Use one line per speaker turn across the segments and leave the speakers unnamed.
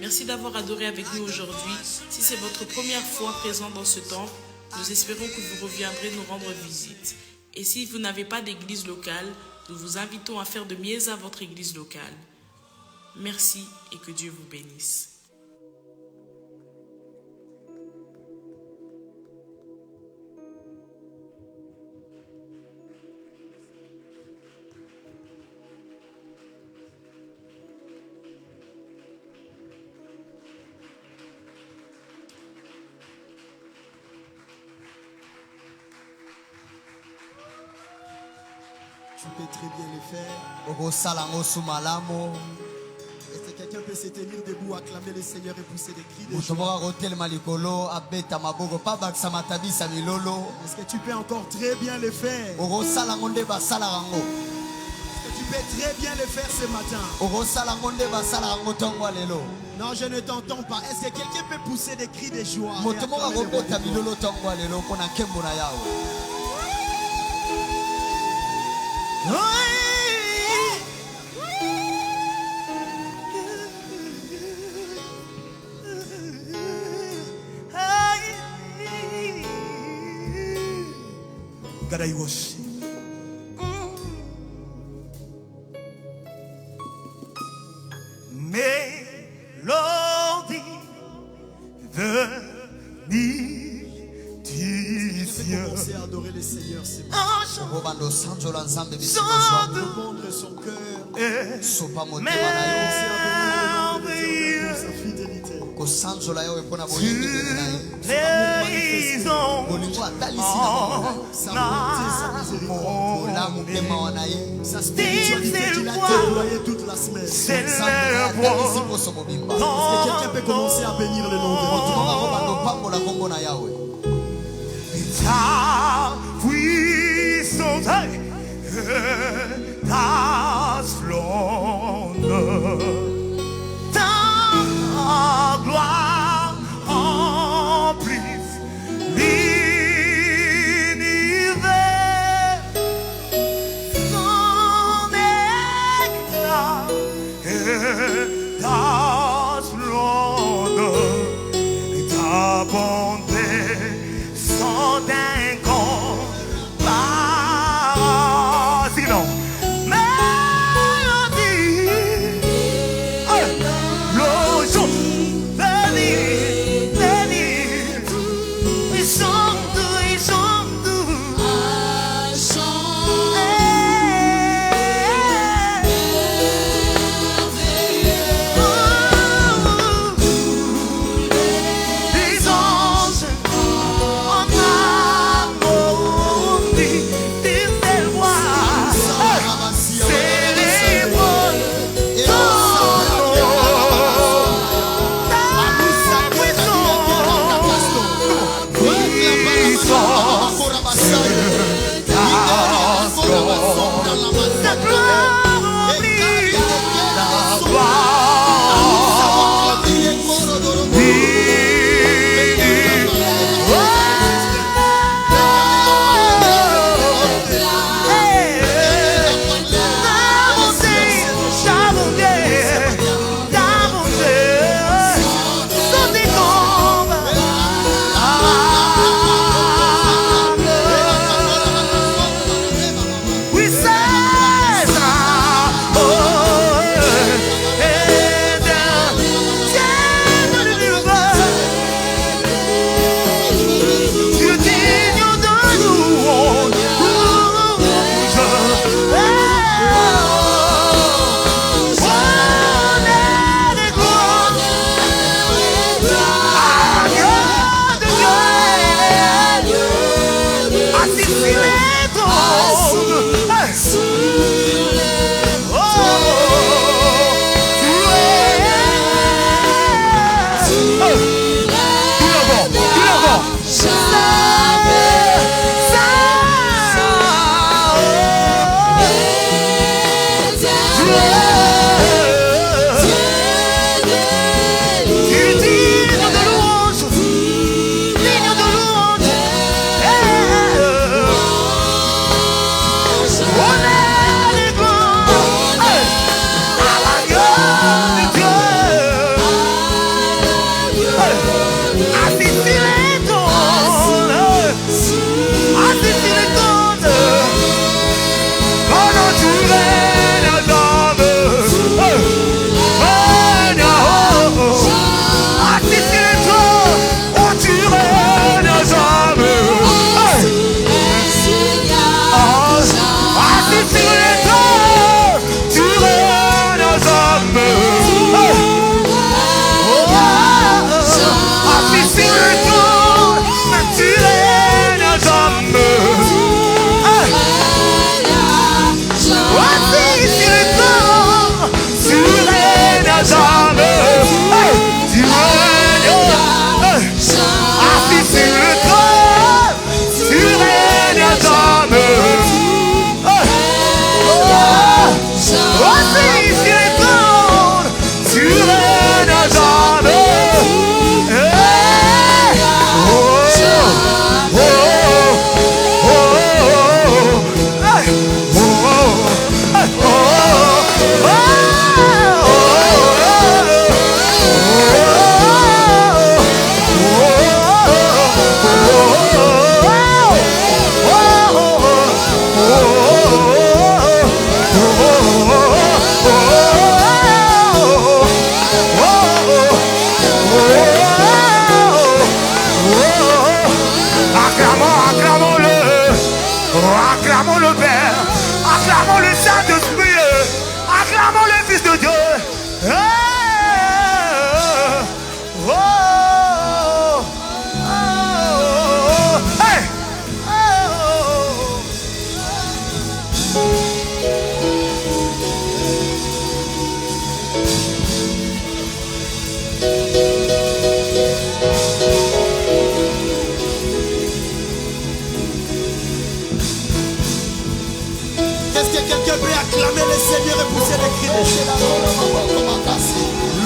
Merci d'avoir adoré avec nous aujourd'hui. Si c'est votre première fois présent dans ce temple, nous espérons que vous reviendrez nous rendre visite. Et si vous n'avez pas d'église locale, nous vous invitons à faire de mieux à votre église locale. Merci et que Dieu vous bénisse.
Tu peux très bien le faire. Est-ce que quelqu'un peut se tenir debout, acclamer le Seigneur et pousser des cris de joie? Est-ce que tu peux encore très bien le faire? Est-ce que tu peux très bien le faire ce matin? Non, je ne t'entends pas. Est-ce que quelqu'un peut pousser des cris de joie? God, I worship. Mélodie de musicien. Commencer à adorer le Seigneur, c'est bon. Répondre son cœur. Merveilleux. Sa fidélité. Sa spiritualité, tu l'as déployée toute la semaine. Est-ce que quelqu'un peut commencer à bénir le nom de
Ta puissance, ta splendeur, ta gloire emplissent l'univers. Ton éclat et ta splendeur, ta bonté sont d'incomparable. Sinon, mélodie, le jour, venir, ils sont doux, ils sont doux.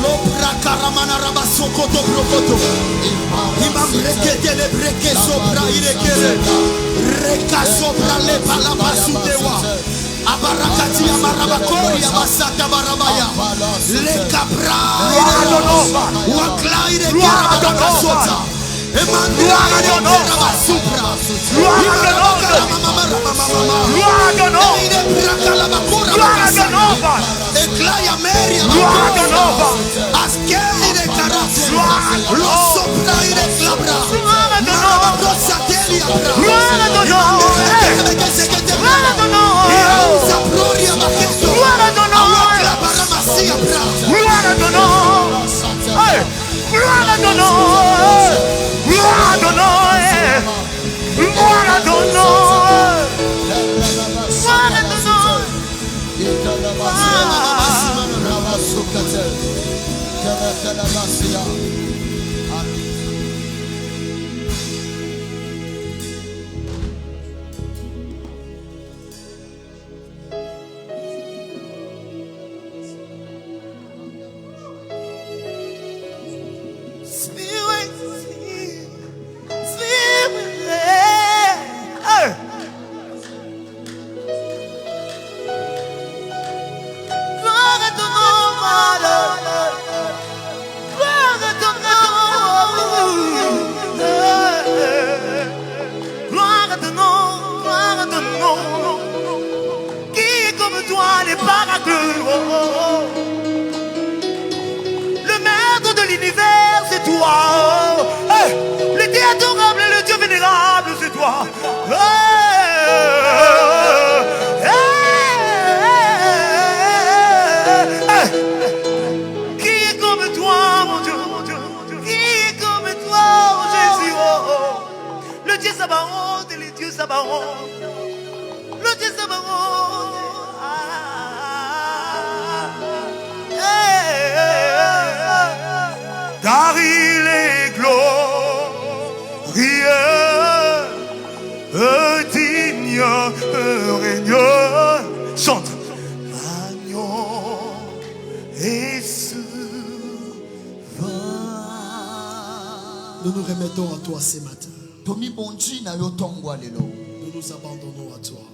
L'opra caramana rabasokoto prokoto. Imam rekete le breke sopra irekere. Reka sopra le palabasudewa. Abarakati amarabakori abasata barabaya. Le capra wakla irekere abakasota. Emmanuel rabasupra. Eclaya Mary Askeli de Carasera Lo sopra de Clabra Marabosa Delia Saploria Maketo Awakla Baramasia Bra
Le maître de l'univers, c'est toi. Le Dieu adorable et le Dieu vénérable, c'est toi. Qui est comme toi, mon Dieu, qui est comme toi, mon Jésus, le Dieu Sabaoth et le Dieu Sabaoth, le Dieu Sabaoth. Car il est glorieux, digne, régneux, chante. Agneau et souverain.
Nous nous remettons à toi ce matin. Nous nous abandonnons à toi.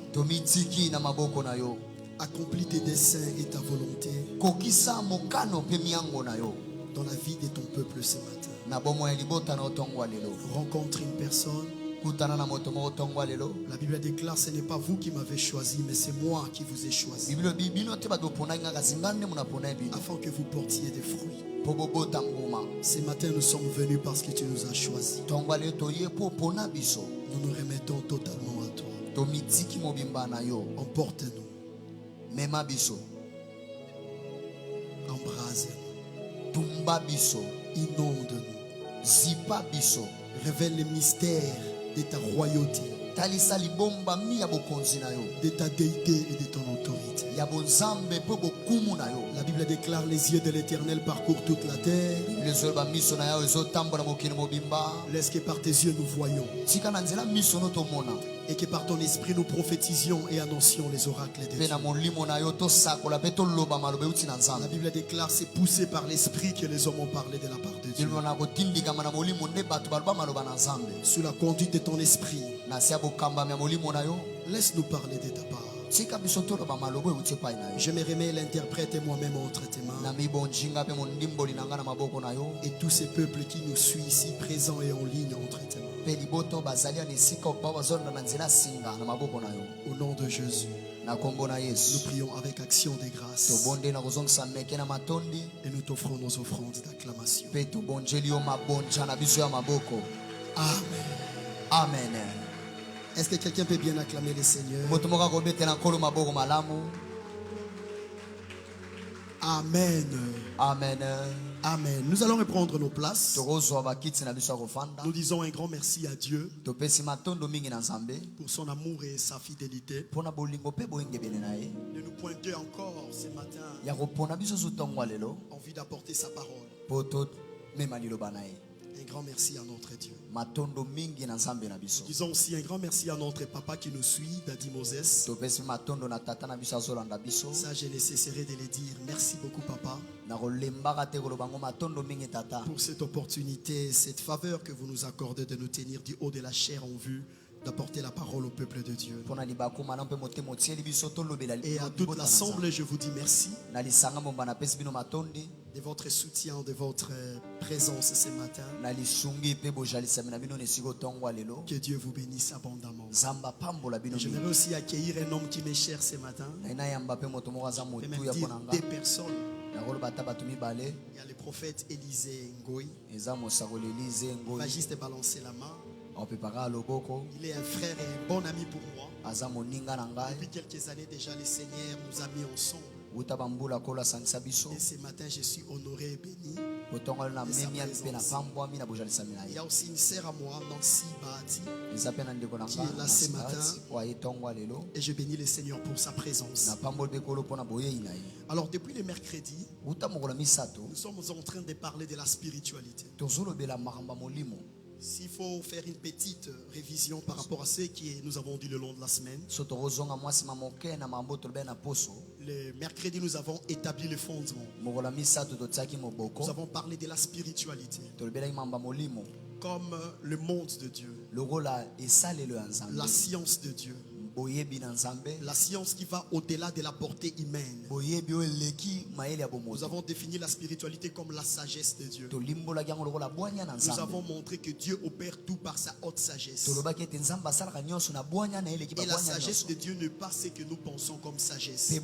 Accomplis tes desseins et ta volonté dans la vie de ton peuple ce matin. Rencontre une personne. La Bible déclare: ce n'est pas vous qui m'avez choisi, mais c'est moi qui vous ai choisi, afin que vous portiez des fruits. Ce matin nous sommes venus parce que tu nous as choisis. Nous nous remettons totalement à toi. Emporte-nous, embrase-nous, inonde-nous, révèle les mystères de ta royauté, de ta déité et de ton autorité. La Bible déclare: les yeux de l'Éternel parcourent toute la terre. Laisse que par tes yeux nous voyons, et que par ton esprit nous prophétisions et annoncions les oracles de Dieu. La Bible déclare: c'est poussé par l'esprit que les hommes ont parlé de la part de Dieu. Sous la conduite de ton esprit, laisse-nous parler de ta part. Je me remets l'interprète et moi-même entre tes mains. Et tous ces peuples qui nous suivent ici, présents et en ligne, entre tes mains. Au nom de Jésus, nous prions avec action de grâce. Et nous t'offrons nos offrandes d'acclamation. Amen.
Amen.
Est-ce que quelqu'un peut bien acclamer le Seigneur? Amen.
Amen.
Amen. Nous allons reprendre nos places. Nous disons un grand merci à Dieu pour son amour et sa fidélité de nous pointer encore ce matin, envie d'apporter sa parole. Un grand merci à notre Dieu. Disons aussi un grand merci à notre papa qui nous suit, Daddy Moses. Ça, je ne cesserai de le dire. Merci beaucoup, papa, pour cette opportunité, cette faveur que vous nous accordez de nous tenir du haut de la chair en vue d'apporter la parole au peuple de Dieu. Et à toute l'assemblée, je vous dis merci de votre soutien, de votre présence ce matin. Que Dieu vous bénisse abondamment. Et j'aimerais aussi accueillir un homme qui m'est cher ce matin. Et même dire des personnes. Il y a le prophète Élisée Ngoï. Il va juste balancer la main. Il est un frère et un bon ami pour moi. Depuis quelques années déjà, le Seigneur nous a mis ensemble. Et ce matin, je suis honoré et béni. Il y a aussi une sœur à moi, Nancy Bahati, qui est là ce matin. Et je bénis le Seigneur pour sa présence. Alors, depuis le mercredi, nous sommes en train de parler de la spiritualité. S'il faut faire une petite révision par rapport à ce que nous avons dit le long de la semaine, le mercredi, nous avons établi le fondement. Nous avons parlé de la spiritualité comme le monde de Dieu, la science de Dieu, la science qui va au-delà de la portée humaine. Nous avons défini la spiritualité comme la sagesse de Dieu. Nous avons montré que Dieu opère tout par sa haute sagesse. Et la sagesse de Dieu n'est pas ce que nous pensons comme sagesse. La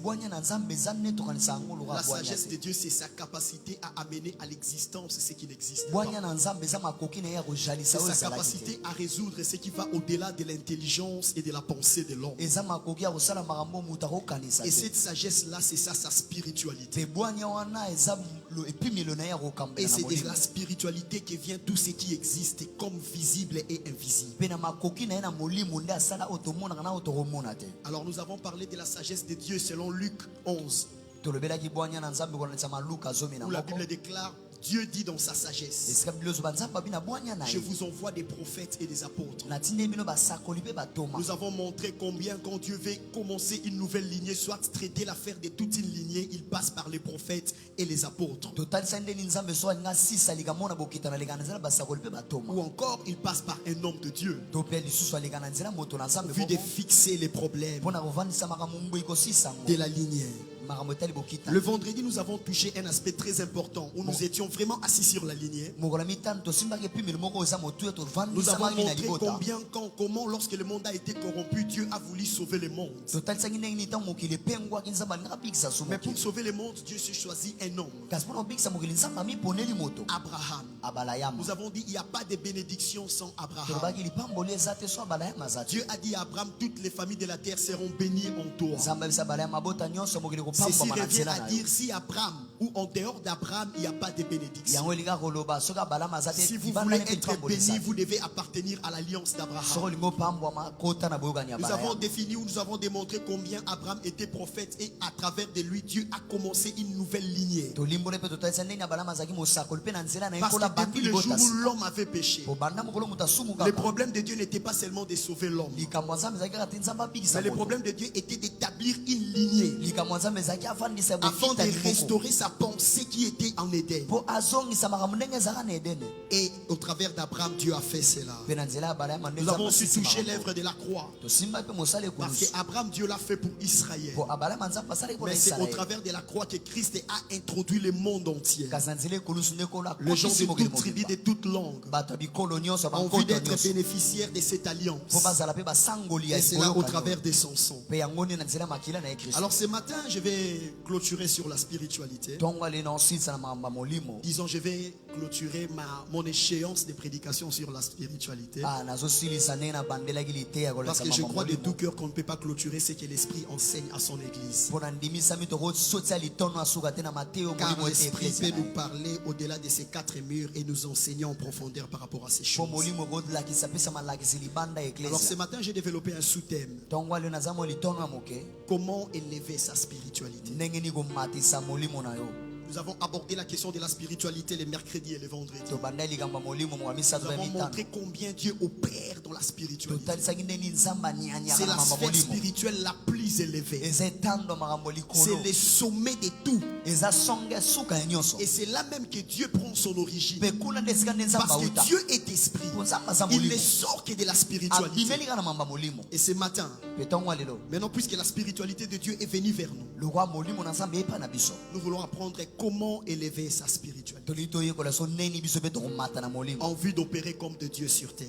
sagesse de Dieu, c'est sa capacité à amener à l'existence ce qui n'existe pas. C'est sa capacité à résoudre ce qui va au-delà de l'intelligence et de la pensée de l'homme. Et cette sagesse-là, c'est ça sa spiritualité. Et c'est de la spiritualité qui vient tout ce qui existe comme visible et invisible. Alors nous avons parlé de la sagesse de Dieu selon Luc 11. Où la Bible déclare, Dieu dit dans sa sagesse, je vous envoie des prophètes et des apôtres. Nous avons montré combien quand Dieu veut commencer une nouvelle lignée, soit traiter l'affaire de toute une lignée, il passe par les prophètes et les apôtres. Ou encore il passe par un homme de Dieu, vu de fixer les problèmes de la lignée. Le vendredi, nous avons touché un aspect très important où nous étions vraiment assis sur la lignée. Nous avons montré comment lorsque le monde a été corrompu, Dieu a voulu sauver le monde. Mais pour sauver le monde, Dieu s'est choisi un homme, Abraham. Nous avons dit il n'y a pas de bénédiction sans Abraham. Dieu a dit à Abraham, toutes les familles de la terre seront bénies en toi. Ceci revient à dire si Abraham ou en dehors d'Abraham il n'y a pas de bénédiction. Si vous voulez être béni, vous devez appartenir à l'alliance d'Abraham. Nous avons défini ou nous avons démontré combien Abraham était prophète et à travers de lui Dieu a commencé une nouvelle lignée. Parce que depuis le jour où l'homme avait péché, le problème de Dieu n'était pas seulement de sauver l'homme, mais le problème de Dieu était d'établir une lignée afin de restaurer sa pensée qui était en Éden. Et au travers d'Abraham, Dieu a fait cela. Nous avons su toucher l'œuvre de la croix, parce qu'Abraham, Dieu l'a fait pour Israël. Mais c'est au travers de la croix que Christ a introduit le monde entier. Les gens de toutes tribus, de toutes langues ont envie d'être bénéficiaires de cette alliance. Et c'est là au travers de son sang. Alors ce matin, je vais clôturer sur la spiritualité. Disons, je vais clôturer mon échéance de prédication sur la spiritualité. Parce que je crois de tout cœur qu'on ne peut pas clôturer ce que l'Esprit enseigne à son Église. Car l'Esprit peut nous parler au-delà de ces quatre murs et nous enseigner en profondeur par rapport à ces choses. Alors ce matin, j'ai développé un sous-thème. Comment élever sa spiritualité? Nous avons abordé la question de la spiritualité les mercredis et les vendredis. Nous avons montré combien Dieu opère dans la spiritualité. C'est la sphère spirituelle la plus élevée. C'est le sommet de tout. Et c'est là même que Dieu prend son origine. Parce que Dieu est esprit. Il ne sort que de la spiritualité. Et ce matin, maintenant puisque la spiritualité de Dieu est venue vers nous, nous voulons apprendre comment élever sa spiritualité en vue d'opérer comme de Dieu sur terre.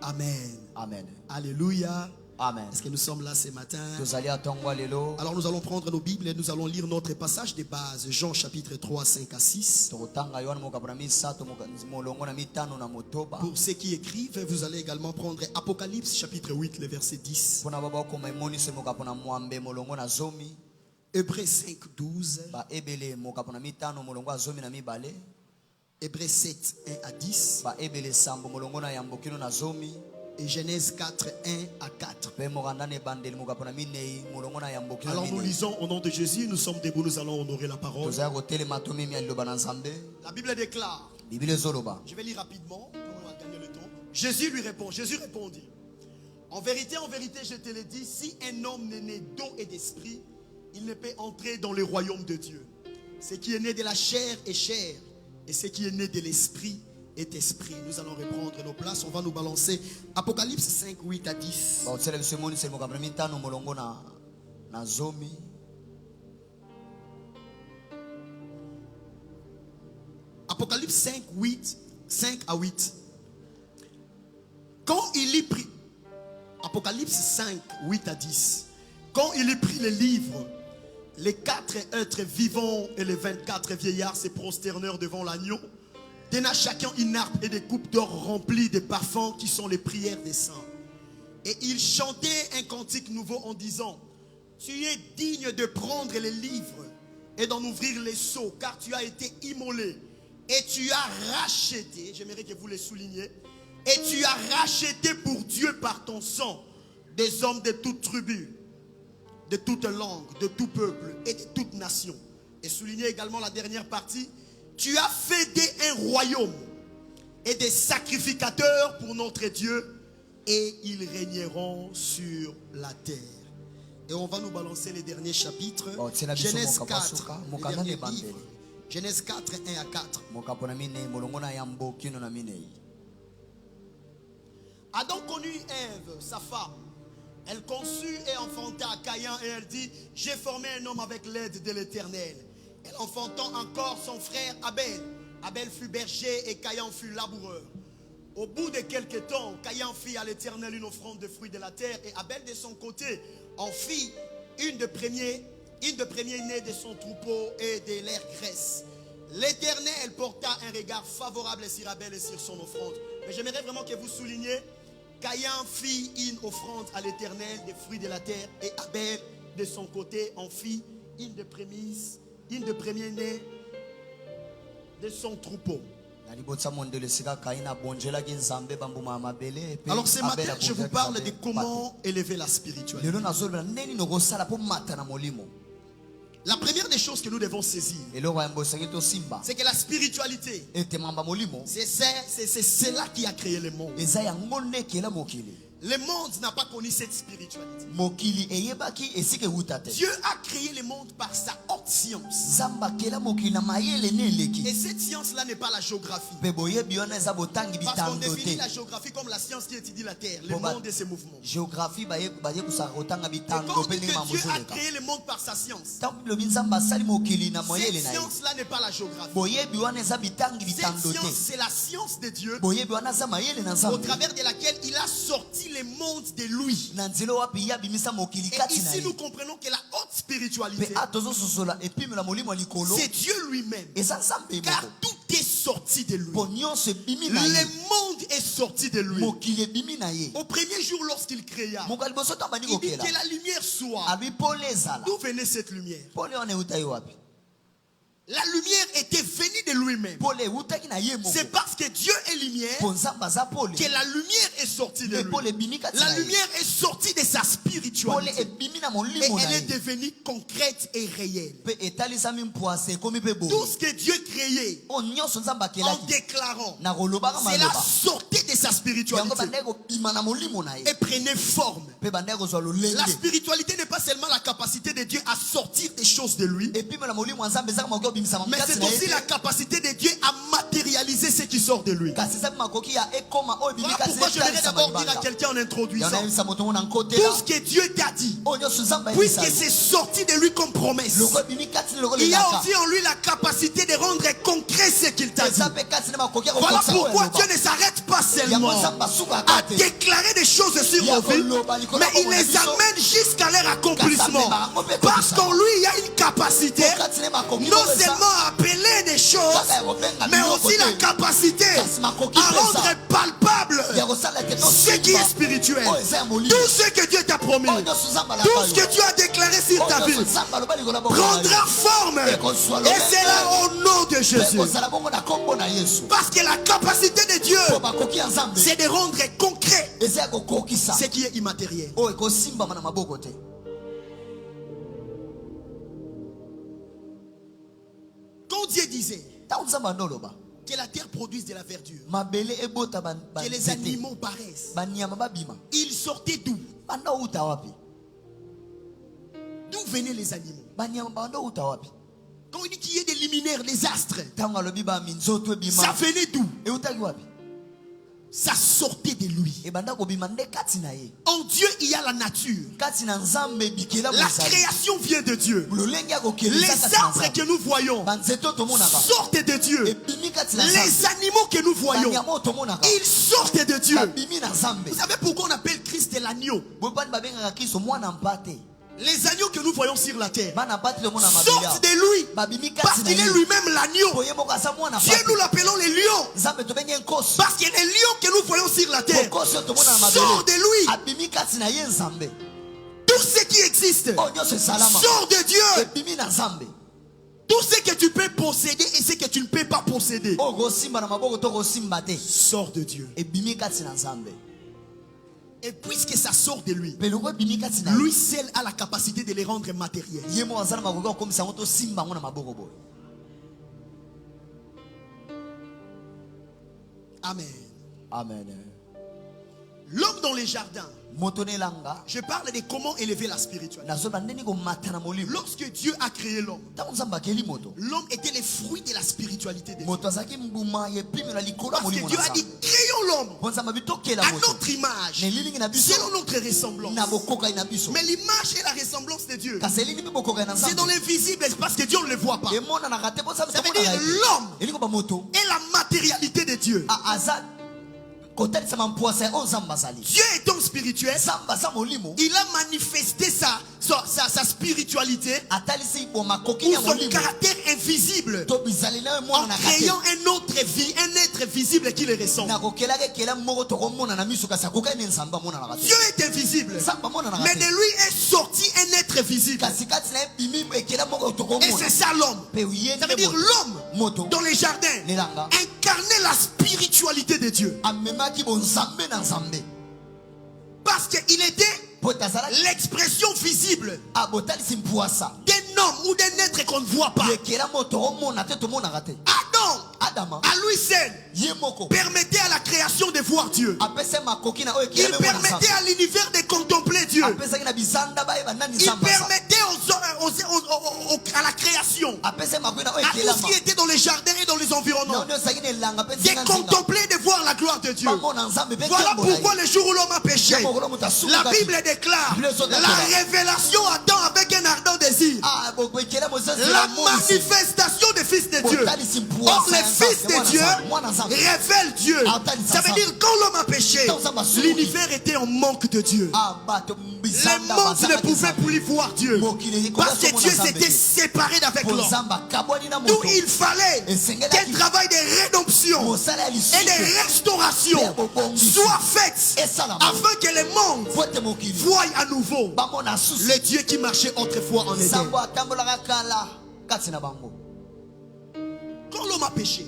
Amen.
Amen.
Alléluia.
Amen.
Est-ce que nous sommes là ce matin? Alors nous allons prendre nos Bibles et nous allons lire notre passage de base, Jean chapitre 3, 5 à 6. Pour ceux qui écrivent, vous allez également prendre Apocalypse chapitre 8, le verset 10. Hébreux 5, 12. Hébreux 7, 1 à 10. Et Genèse 4, 1 à 4. Alors nous lisons au nom de Jésus, nous sommes debout, nous allons honorer la parole. La Bible déclare, je vais lire rapidement pour gagner le temps. Jésus lui répond, Jésus répondit, en vérité, je te le dis, si un homme n'est né d'eau et d'esprit, il ne peut entrer dans le royaume de Dieu. Ce qui est né de la chair est chair, et ce qui est né de l'esprit est esprit. Nous allons reprendre nos places. On va nous balancer Apocalypse 5, 8 à 10. Apocalypse 5, 8, 5 à 8. Quand il y prit, Apocalypse 5, 8 à 10. Quand il y prit le livre, les 4 êtres vivants et les 24 vieillards se prosternèrent devant l'agneau, tenant chacun une harpe et des coupes d'or remplies de parfums qui sont les prières des saints. Et ils chantaient un cantique nouveau en disant, tu es digne de prendre les livres et d'en ouvrir les sceaux, car tu as été immolé et tu as racheté, j'aimerais que vous le souligniez, et tu as racheté pour Dieu par ton sang des hommes de toute tribu, de toute langue, de tout peuple et de toute nation. Et soulignez également la dernière partie, tu as fait un royaume et des sacrificateurs pour notre Dieu et ils régneront sur la terre. Et on va nous balancer les derniers chapitres. Genèse 4, le dernier livre. Genèse 4, 1 à 4. Adam connut Ève, sa femme. Elle conçut et enfanta Caïn et elle dit, j'ai formé un homme avec l'aide de l'Éternel. Elle enfantant encore son frère Abel. Abel fut berger et Caïn fut laboureur. Au bout de quelques temps, Caïn fit à l'Éternel une offrande de fruits de la terre et Abel de son côté en fit une de premiers nés de son troupeau et de leur graisse. L'Éternel porta un regard favorable sur Abel et sur son offrande. Mais j'aimerais vraiment que vous souligniez, Caïn fit une offrande à l'Éternel des fruits de la terre et Abel de son côté en fit une de premiers nés de son troupeau. Alors ce matin, je vous parle de comment élever la spiritualité. La première des choses que nous devons saisir, c'est que la spiritualité, c'est cela qui a créé le monde. Le monde n'a pas connu cette spiritualité. Dieu a créé le monde par sa haute science. Et cette science-là n'est pas la géographie. Parce qu'on définit la géographie comme la science qui étudie la terre, le monde et ses mouvements. Et quand on dit que Dieu a créé le monde par sa science, cette science-là n'est pas la géographie. Cette science, c'est la science de Dieu au travers de laquelle il a sorti le monde de lui. Et ici nous comprenons que la haute spiritualité, c'est Dieu lui-même. Car tout est sorti de lui. Le monde est sorti de lui. Au premier jour lorsqu'il créa, il dit que la lumière soit. D'où venait cette lumière? La lumière était venue de
lui-même. C'est parce que Dieu est lumière que la lumière est sortie de lui. La lumière est sortie de sa spiritualité. Et elle est devenue concrète et réelle. Tout ce que Dieu créait en déclarant, cela sortait de sa spiritualité et prenait forme. La spiritualité n'est pas seulement la capacité de Dieu à sortir des choses de lui, mais c'est aussi la capacité de Dieu à matérialiser ce qui sort de lui. Voilà pourquoi je voudrais d'abord dire à quelqu'un en introduisant, tout ce que Dieu t'a dit, puisque c'est sorti de lui comme promesse, il y a aussi en lui la capacité de rendre concret ce qu'il t'a dit. Voilà pourquoi Dieu ne s'arrête pas seulement à déclarer des choses sur nos vies, mais il les amène jusqu'à leur accomplissement. Parce qu'en lui, il y a une capacité non seulement à appeler des choses, mais aussi la capacité à rendre palpable ce qui est spirituel. Tout ce que Dieu t'a promis, tout ce que Dieu a déclaré sur ta vie prendra forme. Et c'est là au nom de Jésus. Parce que la capacité de Dieu, c'est de rendre concret ce qui est immatériel. Quand Dieu disait que la terre produise de la verdure, que les animaux paraissent, ils sortaient d'où? D'où venaient les animaux? Quand il dit qu'il y ait des luminaires, des astres, ça venait d'où? Ça sortait de lui. En Dieu, il y a la nature. La création vient de Dieu. Les arbres que nous voyons sortent de Dieu. Les animaux que nous voyons, ils sortent de Dieu. Vous savez pourquoi on appelle Christ l'agneau? Les agneaux que nous voyons sur la terre sortent de lui parce qu'il est lui-même l'agneau. Dieu, nous l'appelons les lions parce que les lions que nous voyons sur la terre sortent de lui. Tout ce qui existe sort de Dieu. Tout ce que tu peux posséder et ce que tu ne peux pas posséder sort de Dieu. Et puisque ça sort de lui, lui seul a la capacité de les rendre matériels. Amen.
Amen.
L'homme dans les jardins, je parle de comment élever la spiritualité. Lorsque Dieu a créé l'homme, l'homme était le fruit de la spiritualité de Dieu. Parce que Dieu a dit, créons l'homme à notre image, selon notre ressemblance. Mais l'image et la ressemblance de Dieu, c'est dans l'invisible, parce que Dieu ne le voit pas. Ça veut dire l'homme est la matérialité de Dieu. Dieu étant spirituel, il a manifesté sa spiritualité ou son caractère invisible en créant un autre vie, un être visible qui le ressemble. Dieu est invisible, mais de lui est sorti un être visible. Et c'est ça l'homme. Ça veut dire l'homme dans les jardins incarnait la spiritualité de Dieu. Parce qu'il était l'expression visible d'un homme ou d'un être qu'on ne voit pas. Adam, à lui seul, permettait à la création de voir Dieu. Il permettait à l'univers de contempler Dieu. Il permettait à la création, à tout ce qui était dans les jardins et dans les environnements, de contempler, de voir la gloire de Dieu. Voilà pourquoi le jour où l'homme a péché, la Bible déclare la révélation Adam avec un ardent désir, la manifestation des fils de Dieu. Or les fils de Dieu révèlent Dieu. Ça veut dire quand l'homme a péché, l'univers était en manque de Dieu. Les mondes ne pouvaient plus voir Dieu parce que Dieu s'était séparé d'avec l'homme. D'où il fallait qu'un travail de rédemption et de restauration soit fait afin que le monde voie à nouveau le Dieu qui marchait autrefois en Éden. Quand l'homme l'homme a péché,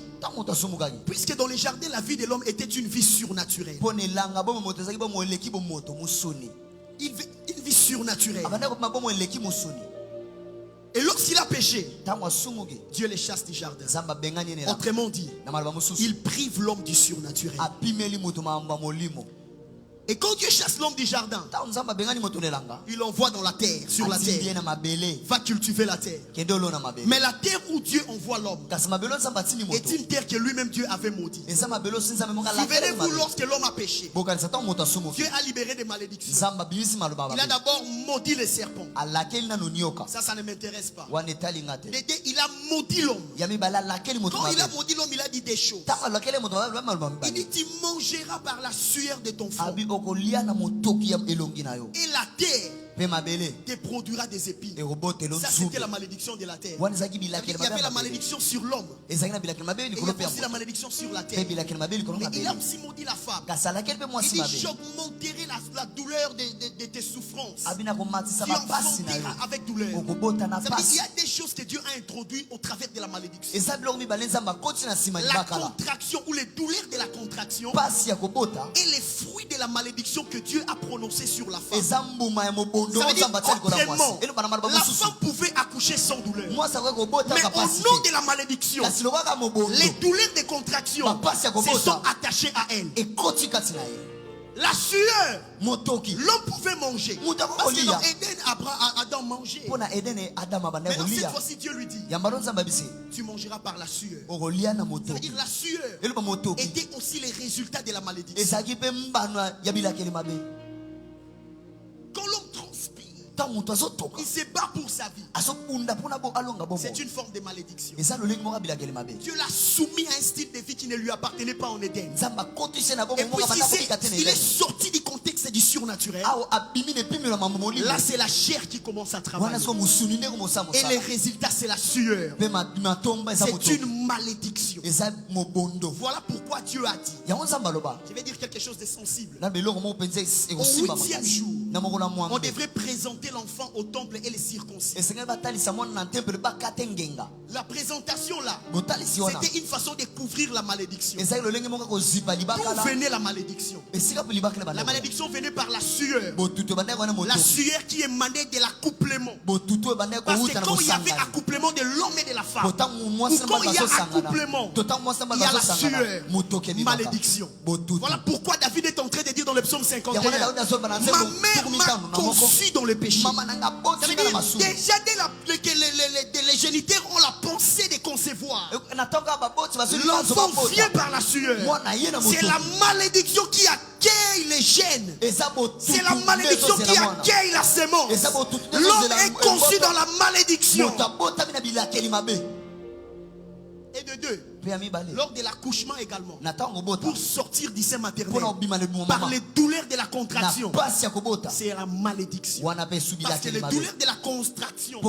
puisque dans les jardins, la vie de l'homme était une vie surnaturelle. Une vie surnaturelle. Et lorsqu'il a péché, Dieu les chasse du jardin. Autrement dit, il prive l'homme du surnaturel. Et quand Dieu chasse l'homme du jardin, il l'envoie dans la terre, sur la terre. Va cultiver la terre. Mais la terre où Dieu envoie l'homme est une terre que lui-même Dieu avait maudite. Souvenez-vous, lorsque l'homme a péché, Dieu a libéré des malédictions. Il a d'abord maudit les serpents. Ça ne m'intéresse pas. Il a maudit l'homme. Quand il a maudit l'homme, il a dit des choses. Il dit, tu mangeras par la sueur de ton front. Et la terre te produira des épines. Ça, c'était la malédiction de la terre. Il y avait la malédiction sur l'homme. Et il y avait aussi la malédiction sur la terre. Mais il a aussi maudit la femme. Il dit, j'augmenterai la douleur de tes souffrances. Tu enfanteras avec douleur. Ça veut dire qu'il y a des choses que Dieu a introduites au travers de la malédiction. La contraction ou les douleurs de la contraction et les fruits de la malédiction que Dieu a prononcé sur la femme. Ça veut dire autrement, la femme pouvait accoucher sans douleur. Mais au nom de la malédiction, les douleurs des contractions se sont attachées à elle. La sueur, l'homme pouvait manger. Parce que dans Éden, Adam mangeait. Mais dans cette fois-ci, Dieu lui dit, tu mangeras par la sueur. C'est-à-dire la sueur était aussi les résultats de la malédiction. Quand l'homme transpire, il se bat pour sa vie. C'est une forme de malédiction. Dieu l'a soumis à un style de vie qui ne lui appartenait pas en Éden. Et puis il est sorti du contexte du surnaturel. Là c'est la chair qui commence à travailler. Et les résultats c'est la sueur. C'est une malédiction. Voilà pourquoi Dieu a dit. Je vais dire quelque chose de sensible. Au 8e jour, on devrait présenter l'enfant au temple et les circoncire. La présentation là, c'était une façon de couvrir la malédiction. D'où venait la malédiction? La malédiction venait par la sueur. La sueur qui émanait de l'accouplement. Parce que quand il y avait accouplement de l'homme et de la femme, ou quand il y a accouplement, il y a la sueur, malédiction. Voilà pourquoi David est en train de dire dans le psaume 51, ma mère m'a conçu dans le péché. Ça veut dire déjà dès les géniteurs ont la pensée de concevoir. L'enfant vient par la sueur. C'est la malédiction qui accueille les gènes. C'est la malédiction qui accueille la sémence. L'homme est conçu dans la malédiction. Et de deux, lors de l'accouchement également, pour sortir du sein maternel par les douleurs de la contraction, c'est la malédiction. Parce que les douleurs de la contraction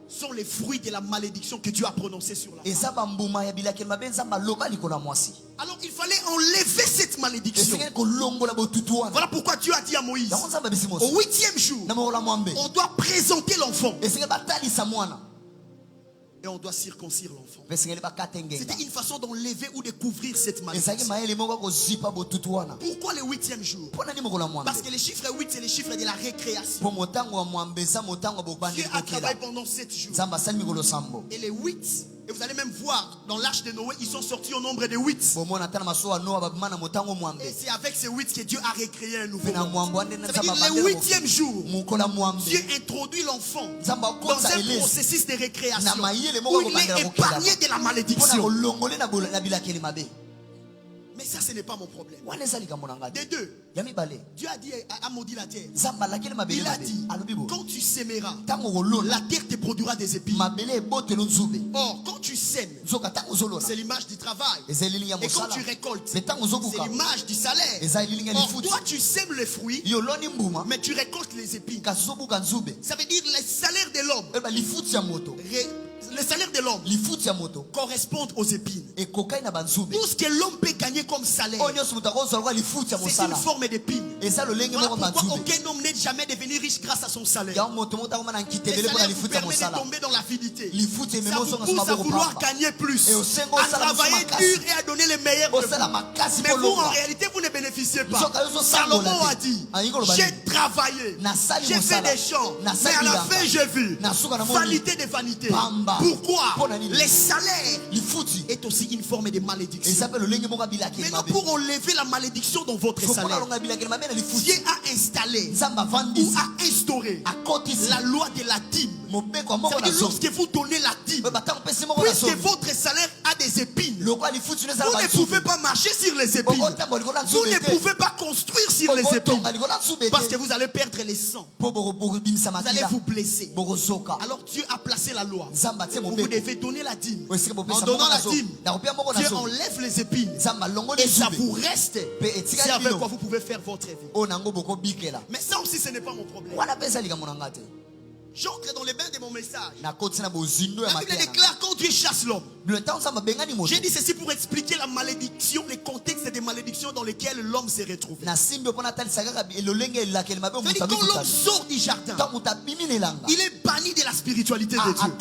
sont les fruits de la malédiction que Dieu a prononcée sur la femme. Alors il fallait enlever cette malédiction. Voilà pourquoi Dieu a dit à Moïse, au 8e jour, on doit présenter l'enfant. Et on doit circoncire l'enfant. C'était une façon d'enlever ou de couvrir cette malédiction. Pourquoi le 8e jour? Parce que le chiffre 8 c'est le chiffre de la récréation. Dieu a travaillé pendant 7 jours. Et les 8, et vous allez même voir dans l'arche de Noé, ils sont sortis au nombre de 8. Et c'est avec ces 8 que Dieu a récréé un nouveau monde. Ça veut dire le 8e jour, Dieu introduit l'enfant dans un processus de récréation où il est épargné de la malédiction. Mais ça, ce n'est pas mon problème. Des deux, Dieu a dit, a maudit la terre. Il a dit, quand tu sèmeras, la terre te produira des épines. Or, quand tu sèmes, c'est l'image du travail. Et quand tu récoltes, c'est l'image du salaire. Or, toi, tu sèmes les fruits, mais tu récoltes les épines. Ça veut dire le salaire de l'homme. le salaire de l'homme correspond aux épines. Tout ce que l'homme peut gagner comme salaire, c'est une forme d'épine. Voilà pourquoi aucun homme n'est jamais devenu riche grâce à son salaire. Le salaire vous permet de tomber dans l'avidité. Ça vous pousse à vouloir gagner plus, à travailler dur et à donner le meilleur de vous. Mais vous, en réalité, vous ne bénéficiez pas. Salomon a dit, j'ai travaillé, j'ai fait des champs, mais à la fin j'ai vu vanité de vanité. Pourquoi? Le salaire est aussi une forme de malédiction. Maintenant, pour enlever la malédiction dans votre salaire, Dieu a installé ou a instauré la loi de la dîme. C'est-à-dire, lorsque vous donnez la dîme, puisque votre salaire a des épines, vous ne pouvez pas marcher sur les épines. Vous ne pouvez pas construire sur les épines, parce que vous allez perdre les sangs. Vous allez vous blesser. Alors Dieu a placé la loi. Vous devez donner la dîme. En donnant la dîme, Dieu enlève les épines et ça vous reste. C'est avec quoi vous pouvez faire votre vie. Mais ça aussi, ce n'est pas mon problème. J'entre dans les bains de mon message. La Bible déclare quand Dieu chasse l'homme. J'ai dit ceci pour expliquer la malédiction, les contextes des malédictions dans lesquels l'homme s'est retrouvé. Quand l'homme sort du jardin, il est banni de la spiritualité de Dieu.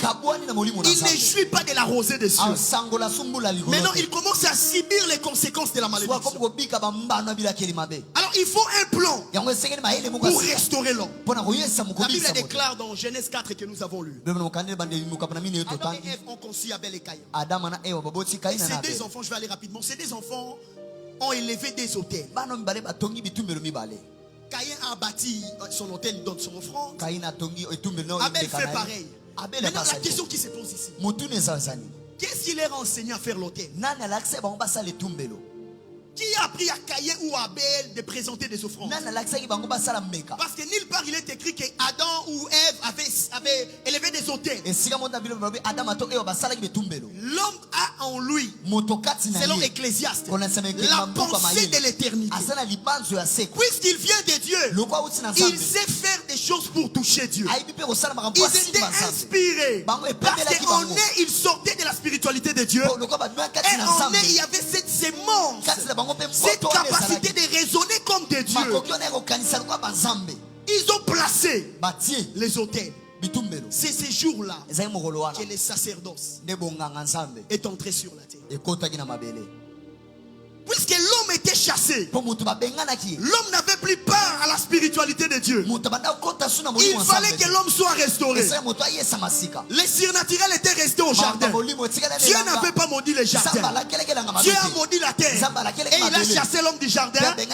Il ne jouit pas de la rosée des cieux. Maintenant, il commence à subir les conséquences de la malédiction. Alors, il faut un plan pour restaurer l'homme. La Bible déclare dans Genèse 4 que nous avons lu. Adam et Ève ont conçu Abel et Caïn. Et ces deux enfants, je vais aller rapidement, ces deux enfants ont élevé des autels. Caïn a bâti son autel dans son offrande. Abel fait pareil. Maintenant, la question qui se pose ici, qu'est-ce qui leur a enseigné à faire l'autel? Qui a appris à Caïn ou à Abel de présenter des offrandes? Parce que nulle part il est écrit que Adam ou Ève avaient élevé des autels. L'homme a en lui, selon Ecclésiaste, la pensée de l'éternité. Puisqu'il vient de Dieu, il sait faire des choses pour toucher Dieu. Ils étaient inspirés. Parce qu'en eux, ils sortaient de la spiritualité de Dieu. Et en eux, il y avait cette sémence, cette capacité de raisonner comme des dieux. Ils ont placé les autels. C'est ces jours-là que le sacerdoce est entré sur la terre. Puisque l'homme était chassé, l'homme n'avait plus part à la spiritualité de Dieu. Il fallait que l'homme soit restauré. Les surnaturels étaient restés au jardin. Dieu n'avait pas maudit les jardins. Dieu a maudit la terre. Et il a chassé l'homme du jardin et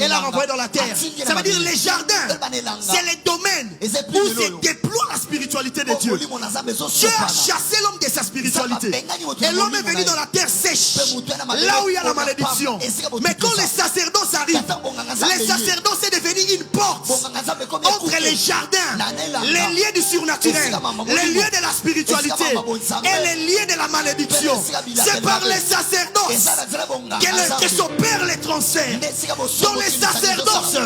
l'a renvoyé dans la terre. Ça veut dire les jardins, c'est les domaines où se déploie la spiritualité de Dieu. Dieu a chassé l'homme de sa spiritualité. Et l'homme est venu dans la terre sèche, là où il y a la malédiction. Mais quand les sacerdoces arrivent, les sacerdoces est devenu une porte entre les jardins, les lieux du surnaturel, les lieux de la spiritualité et les lieux de la malédiction. C'est par les sacerdoces que s'opèrent les transferts. Dans les sacerdoces,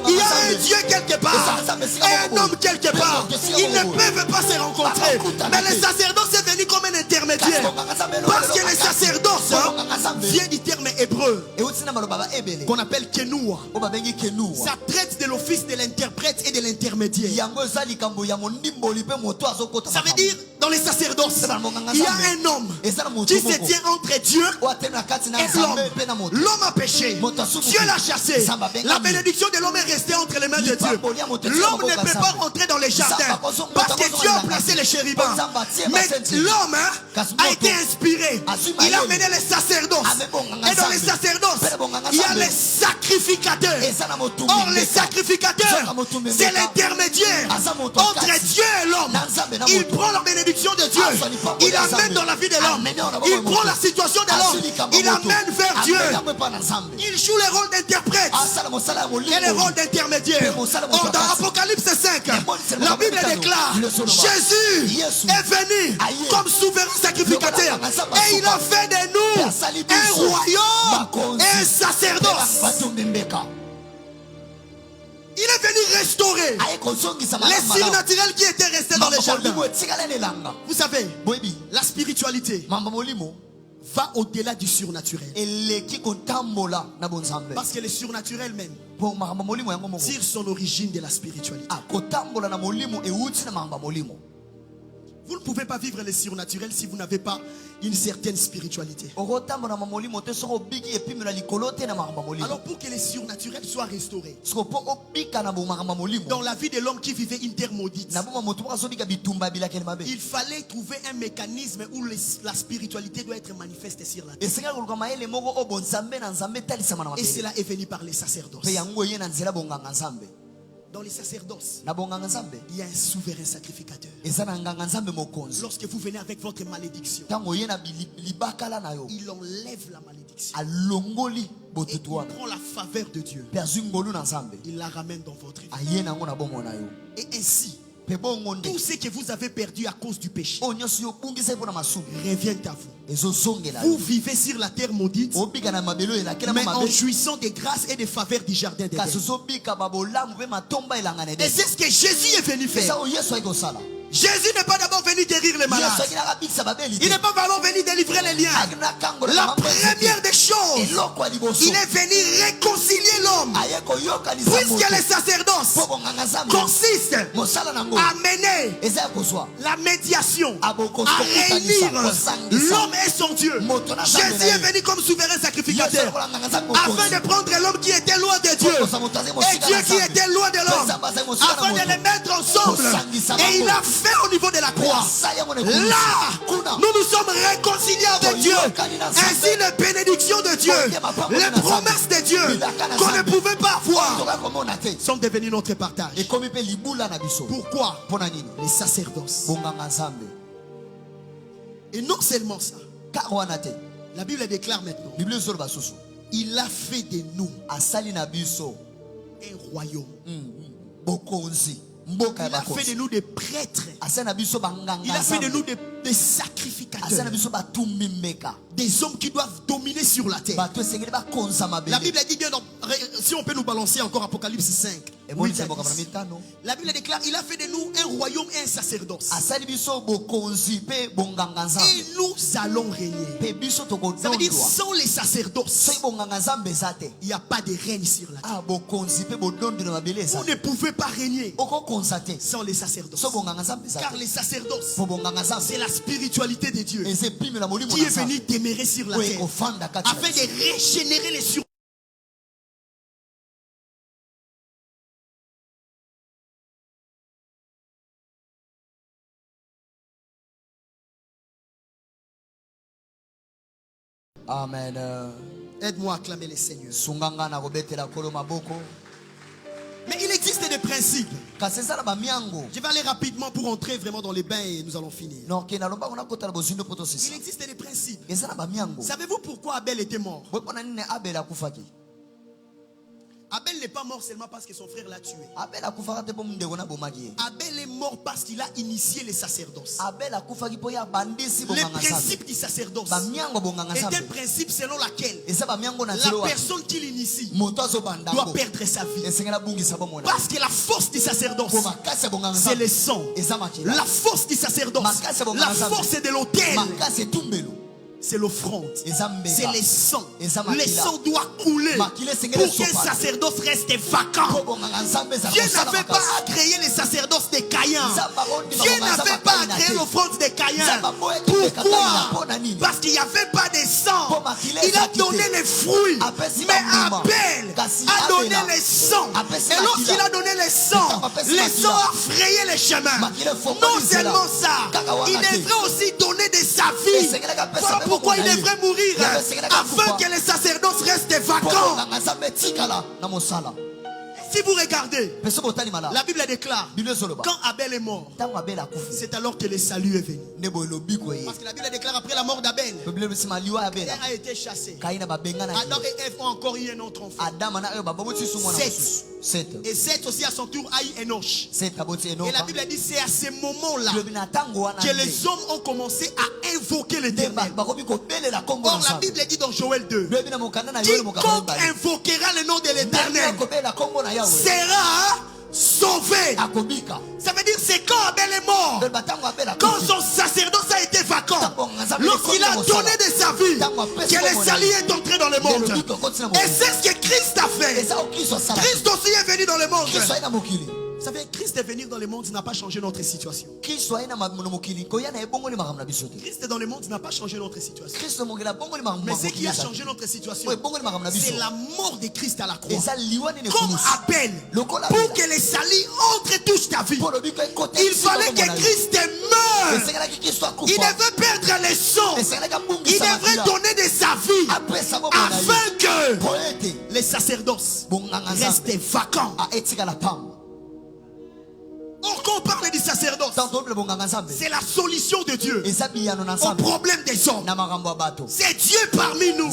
il y a un Dieu quelque part et un homme quelque part. Ils ne peuvent pas se rencontrer. Mais les sacerdoces est venu comme un intermédiaire. Parce que les sacerdoces vient du terme hébreu qu'on appelle Kenua. Ça traite de l'office de l'interprète et de l'intermédiaire. Ça veut dire, dans les sacerdoces, il y a un homme qui se tient entre Dieu et l'homme. L'homme a péché, Dieu l'a chassé. La bénédiction de l'homme est restée entre les mains de Dieu. L'homme ne peut pas rentrer dans les jardins parce que Dieu a placé les chérubins. Mais l'homme a été inspiré. Il a mené les sacerdoces. Et dans les sacerdoces, il y a les sacrificateurs. Or les sacrificateurs, c'est l'intermédiaire entre Dieu et l'homme. Il prend la bénédiction de Dieu, il amène dans la vie de l'homme. Il prend la situation de l'homme, il amène vers Dieu. Il joue le rôle d'interprète et le rôle d'intermédiaire. Or dans Apocalypse 5, la Bible déclare, Jésus est venu comme souverain sacrificateur et il a fait de nous un royaume et un sacerdoce. Il est venu restaurer les surnaturels qui étaient restés dans les jardins. Vous savez, la spiritualité va au-delà du surnaturel. Parce que le surnaturel même tire son origine de la spiritualité. Vous ne pouvez pas vivre le surnaturel si vous n'avez pas une certaine spiritualité. Alors pour que le surnaturel soit restauré dans la vie de l'homme qui vivait une terre maudite, il fallait trouver un mécanisme où la spiritualité doit être manifeste sur la terre. Et cela est venu par les sacerdoces. Dans les sacerdoces, il y a un souverain sacrificateur. Lorsque vous venez avec votre malédiction, il enlève la malédiction. Et il prend la faveur de Dieu. Il la ramène dans votre vie. Et ainsi, tout ce que vous avez perdu à cause du péché revient à vous. Vous vivez sur la terre maudite, mais en jouissant des grâces et des faveurs du jardin d'Éden. Et c'est ce que Jésus est venu faire. Jésus n'est pas d'abord venu guérir les malades. Il n'est pas d'abord venu délivrer les liens. La première des choses, il est venu réconcilier l'homme. Puisque les sacerdoces consistent à mener la médiation, à réunir l'homme et son Dieu. Jésus est venu comme souverain sacrificateur afin de prendre l'homme qui était loin de Dieu et Dieu qui était loin de l'homme, afin de les mettre ensemble. Et il a fait au niveau de la croix. Là, nous sommes réconciliés avec Dieu. Ainsi, les bénédictions de Dieu, les promesses de Dieu qu'on ne pouvait pas voir sont devenues notre partage. Pourquoi? Les sacerdoces. Et non seulement ça, la Bible déclare maintenant, il a fait de nous un royaume. Il a fait de nous des prêtres. Il a fait de nous des sacrificateurs. Des hommes qui doivent dominer sur la terre. La Bible dit bien, si on peut nous balancer encore Apocalypse 5. La Bible déclare, il a fait de nous un royaume et un sacerdoce. Et nous allons régner. Ça veut dire, sans les sacerdoces, il n'y a pas de règne sur la terre. Vous ne pouvez pas régner sans les sacerdoces. Car les sacerdoces, c'est la spiritualité de Dieu qui est venue demeurer sur la terre afin de régénérer les sur.
Amen.
Aide-moi à acclamer les seigneurs. Mais il existe des principes. Je vais aller rapidement pour entrer vraiment dans les bains et nous allons finir. Il existe des principes. Savez-vous pourquoi Abel était mort? Abel n'est pas mort seulement parce que son frère l'a tué. Abel est mort parce qu'il a initié les sacerdoces. Le principe du sacerdoce est un principe selon lequel la personne qui l'initie doit perdre sa vie. Parce que la force du sacerdoce, c'est le sang. La force du sacerdoce, la force de l'autel, c'est l'offrande, c'est le sang. Le sang doit couler pour qu'un sacerdoce reste vacant. Dieu n'avait pas à créer les sacerdoces de Caïn. Dieu n'avait pas à créer l'offrande de Caïn. Pourquoi? Parce qu'il n'y avait pas de sang. Il a donné les fruits. Mais Abel a donné les sangs. Et lorsqu'il a donné les sangs a frayé les chemins. Non seulement ça, il devrait aussi donner de sa vie. Voilà pourquoi il devrait mourir, afin que les sacerdoces restent vacants. Si vous regardez, la Bible déclare, quand Abel est mort, c'est alors que le salut est venu. Parce que la Bible déclare, après la mort d'Abel, Terre a été chassée. Adam et Ève ont encore eu un autre enfant, Seth. Et Seth aussi à son tour a eu Enoch. Et la Bible dit, c'est à ce moment-là que les hommes ont commencé à invoquer l'Éternel. Or la Bible dit dans Joël 2, quiconque invoquera le nom de l'Éternel sera mauvais. Ça veut dire c'est quand Abel est mort, quand son sacerdoce a été vacant, lorsqu'il a donné de sa vie, que le salut est entré dans le monde. Et c'est ce que Christ a fait. Christ aussi est venu dans le monde. Vous savez, Christ est venu dans le monde, il n'a pas changé notre situation. Christ est dans le monde, il n'a pas changé notre situation. Mais ce qui a changé notre situation, c'est la mort de Christ à la croix. Comme Abel, pour que le salut entre et touche ta vie, il fallait que Christ meure. Il devait perdre les sangs. Il devrait donner de sa vie afin que les sacerdoces restent vacants. Or, quand on parle du sacerdoce, c'est la solution de Dieu au problème des hommes. C'est Dieu parmi nous.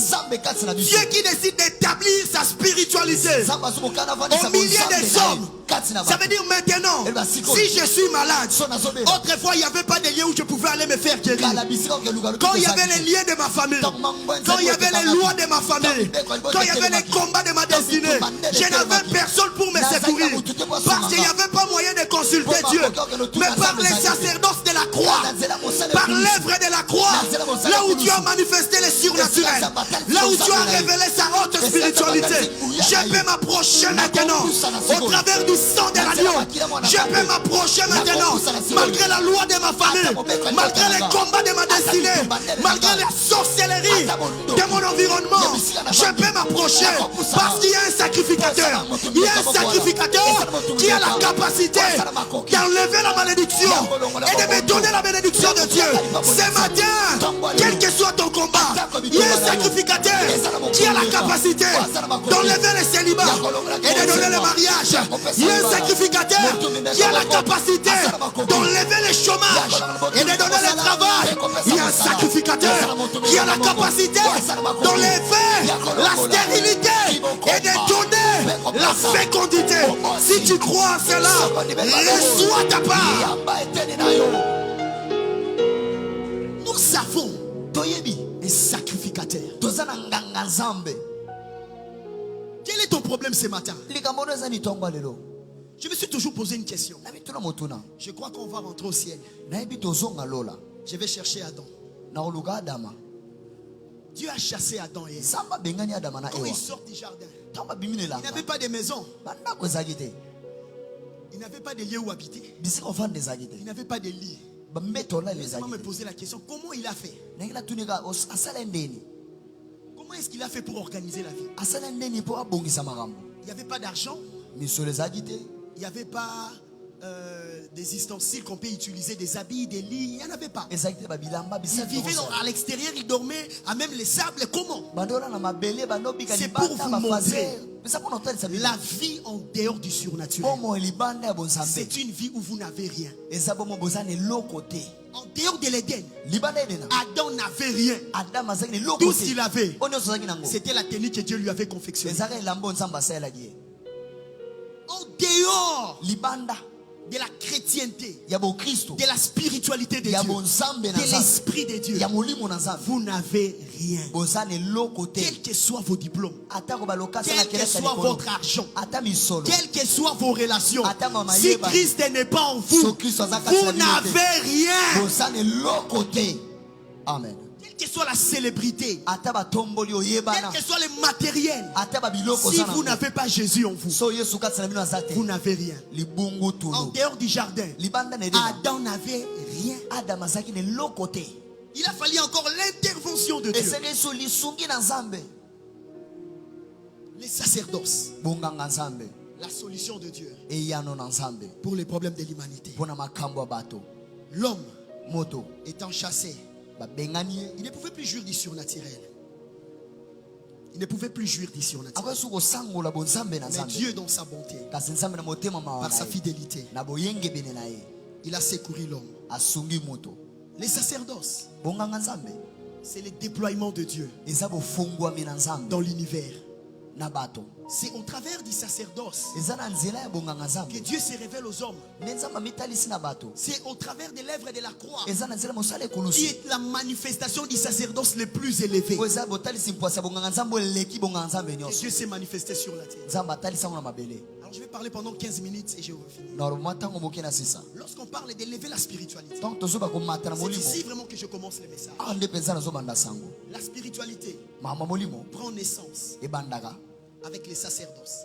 Dieu qui décide d'établir sa spiritualité au milieu des hommes. Ça veut dire maintenant, si je suis malade, autrefois il n'y avait pas de lieu où je pouvais aller me faire guérir. Quand il y avait les liens de ma famille, quand il y avait les lois de ma famille, quand il y avait les combats de ma destinée, je n'avais personne pour me secourir. Parce qu'il n'y avait pas moyen de consulter Dieu. Mais par les sacerdoces de la croix, par l'œuvre de la croix, là où Dieu a manifesté les surnaturels, là où Dieu a révélé sa haute spiritualité, je peux m'approcher maintenant au travers du sang de l'agneau. Je peux m'approcher maintenant malgré la loi de ma famille, malgré les combats de ma destinée, malgré la sorcellerie de mon environnement. Je peux m'approcher parce qu'il y a un sacrificateur. Il y a un sacrificateur qui a la capacité d'enlever la malédiction et de me donner la bénédiction de Dieu. Ce matin, quel que soit ton combat, il y a un sacrificateur qui a la capacité d'enlever le célibat et de donner le mariage. Il y a un sacrificateur qui a la capacité d'enlever le chômage et de donner le travail. Il y a un sacrificateur qui a la capacité d'enlever la stérilité et de donner la fécondité. Si tu crois en cela, reçois ta part. Nous savons un sacrificateur. Quel est ton problème ce matin? Je me suis toujours posé une question. Je crois qu'on va rentrer au ciel. Je vais chercher Adam. Dieu a chassé Adam et Ève. Quand ils sortent du jardin, il n'avait pas de maison. Il n'avait pas de lieu où habiter. Il n'avait pas de lit. Laisse-moi me poser la question, comment il a fait? Comment est-ce qu'il a fait pour organiser la vie? Il n'y avait pas d'argent. Il n'y avait pas des ustensiles qu'on peut utiliser, des habits, des lits. Il n'y en avait pas. Il vivait à l'extérieur, il dormait à même les sables. Comment? C'est pour vous montrer la vie en dehors du surnaturel. C'est une vie où vous n'avez rien. En dehors de l'Éden, Adam n'avait rien. Tout ce qu'il avait, c'était la tenue que Dieu lui avait confectionnée. En dehors de la chrétienté, de la spiritualité de Dieu, de l'esprit de Dieu, vous n'avez rien. Quels que soient vos diplômes, quel que soit votre argent, quelles que soient vos relations, si Christ n'est pas en vous, vous n'avez rien. Amen. Quelle que soit la célébrité, quel que soit le matériel, si vous n'avez pas Jésus en vous, vous n'avez rien. En dehors du jardin, Adam n'avait rien. Il a fallu encore l'intervention de Dieu. Les sacerdoces, la solution de Dieu pour les problèmes de l'humanité. L'homme étant chassé, il ne pouvait plus jouir du surnaturel. Il ne pouvait plus jouir du surnaturel. Mais Dieu, dans sa bonté, par sa fidélité, il a secouru l'homme. Les sacerdoces, c'est le déploiement de Dieu dans l'univers. C'est au travers du sacerdoce que Dieu se révèle aux hommes. C'est au travers de l'œuvre de la croix qui est la manifestation du sacerdoce le plus élevé. Que Dieu s'est manifesté sur la terre. Alors je vais parler pendant 15 minutes et je vais finir. Lorsqu'on parle d'élever la spiritualité, c'est ici vraiment que je commence le message. La spiritualité prend naissance avec les sacerdoces.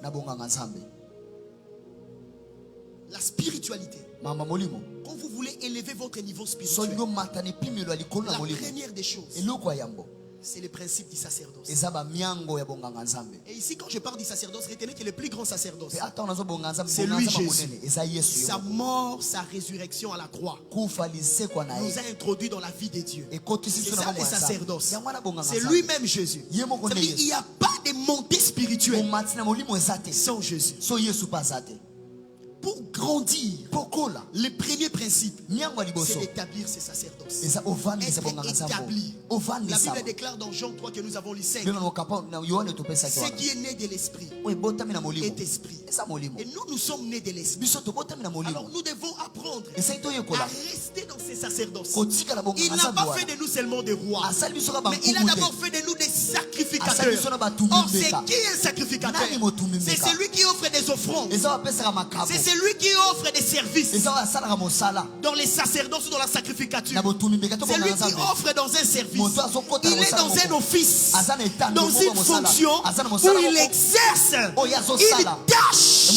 La spiritualité, quand vous voulez élever votre niveau spirituel, la première des choses, c'est le principe du sacerdoce. Et ici, quand je parle du sacerdoce, retenez que le plus grand sacerdoce, c'est lui, Jésus. Sa mort, sa résurrection à la croix nous a introduits dans la vie de Dieu. C'est ça le sacerdoce. C'est lui-même Jésus. Il n'y a pas de montée spirituelle sans Jésus. Pour grandir, le premier principe, c'est d'établir ces sacerdoces. Être établi. La Bible déclare dans Jean 3 que nous avons lu 5. Ce qui est né de l'esprit est esprit. Et nous sommes nés de l'esprit. Alors nous devons apprendre à rester dans ces sacerdoces. Il n'a pas fait de nous seulement des rois, mais il a d'abord fait de nous des sacrificateurs. Or, c'est qui est un sacrificateur? C'est celui qui offre des offrandes. C'est celui qui offre des services dans les sacerdoces ou dans la sacrificature. C'est lui qui offre dans un service. Il est dans un office, dans une fonction où il exerce une tâche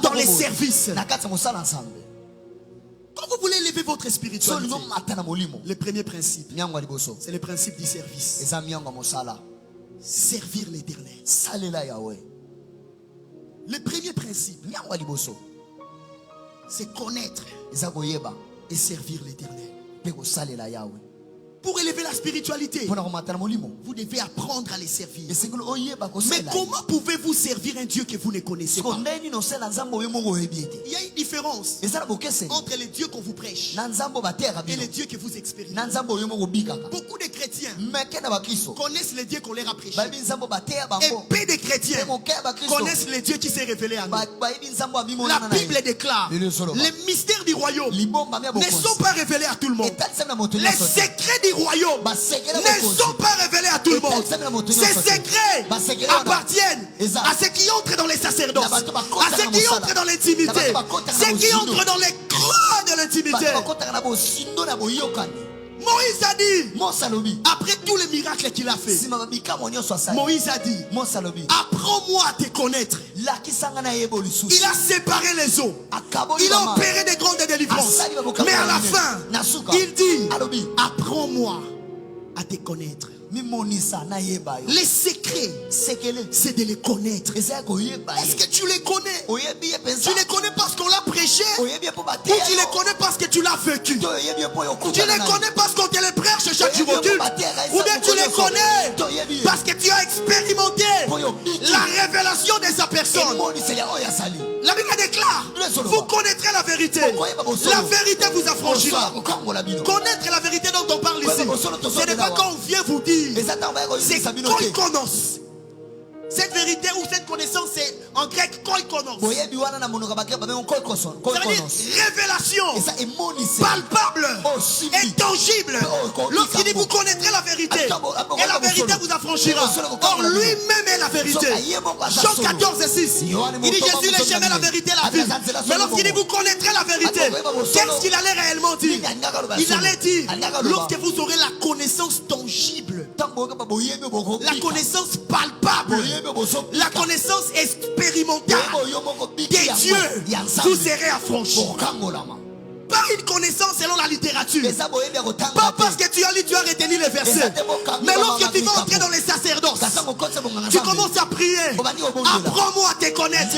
dans les services. Quand vous voulez élever votre spiritualité, le premier principe, c'est le principe du service. Servir l'Éternel. Le premier principe, c'est connaître et servir l'Éternel. Pour élever la spiritualité, vous devez apprendre à les servir. Mais comment pouvez-vous servir un Dieu que vous ne connaissez pas? Il y a une différence entre les dieux qu'on vous prêche et les dieux que vous expérimentez. Beaucoup de chrétiens connaissent les dieux qu'on leur a prêchés. Et peu de chrétiens connaissent les dieux qui s'est révélé à nous. La Bible déclare les mystères du royaume ne sont pas révélés à tout le monde. Les secrets du royaume ne sont pas révélés à tout le monde. Ces secrets appartiennent à ceux qui entrent dans les sacerdoces, à ceux qui entrent dans l'intimité, ceux qui entrent dans les creux de l'intimité. Moïse a dit, après tous les miracles qu'il a fait, Moïse a dit, apprends-moi à te connaître. Il a séparé les eaux, il a opéré des grandes délivrances, mais à la fin il dit, apprends-moi à te connaître. Les secrets, c'est de les connaître. Est-ce que tu les connais? Tu les connais parce qu'on l'a prêché, ou tu les connais parce que tu l'as vécu? Tu les connais parce qu'on te les prêche chaque jour au culte, ou bien tu les connais parce que tu as expérimenté la révélation de sa personne. La Bible déclare, vous connaîtrez la vérité, la vérité vous affranchira. Connaître la vérité dont on parle ici, ce n'est pas quand on vient vous dire, c'est koikonos. Cette vérité ou cette connaissance, c'est en grec koikonos. Ça veut dire révélation, palpable, intangible. Lorsqu'il dit vous connaîtrez la vérité et la vérité vous affranchira. Or lui-même est la vérité. Jean 14:6. Il dit Jésus est le chemin, la vérité, la vie. Mais lorsqu'il dit vous connaîtrez la vérité, qu'est-ce qu'il allait réellement dire? Il allait dire lorsque vous aurez la connaissance tangible, la connaissance palpable, la connaissance expérimentale des dieux, vous serez affranchis. Pas une connaissance selon la littérature, pas parce que tu as lu, tu as retenu les versets, mais lorsque tu vas entrer dans les sacerdoces, tu commences à prier, apprends-moi à te connaître,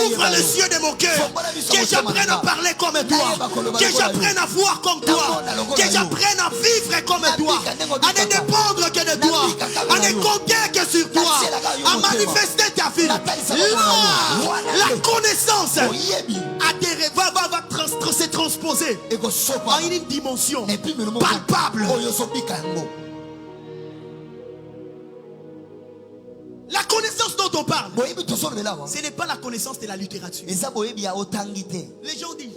ouvre les yeux de mon cœur, que j'apprenne à parler comme toi, que j'apprenne à voir comme toi, que j'apprenne à vivre comme toi, à ne dépendre que de toi, à ne compter que sur toi, à manifester ta vie. Là, la connaissance va se transposer en une dimension palpable. La connaissance dont on parle, ce n'est pas la connaissance de la littérature. Les gens disent,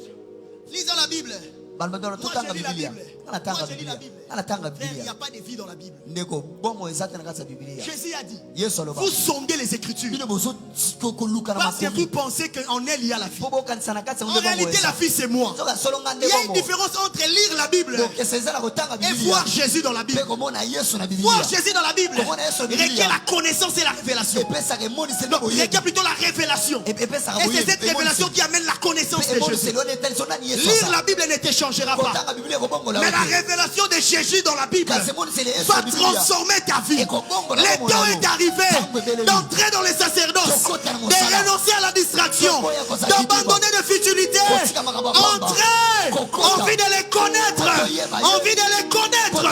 lisons la Bible. Moi je lis la Bible. il n'y a pas de vie dans la Bible. Jésus a dit, vous sondez les Écritures parce que vous pensez qu'en elle il y a la vie. En réalité, la vie c'est moi. Il y a une différence entre lire la Bible et voir Jésus dans la Bible. Voir Jésus dans la Bible requiert la connaissance et la révélation. Non, requiert plutôt la révélation. Et c'est cette révélation qui amène la connaissance de Jésus. Lire la Bible ne te changera pas. Mais la révélation de Jésus dans la Bible va transformer ta vie. Le temps est arrivé d'entrer dans les sacerdoces, de renoncer à la distraction, d'abandonner les futilités. Entrer, envie de les connaître, envie de les connaître.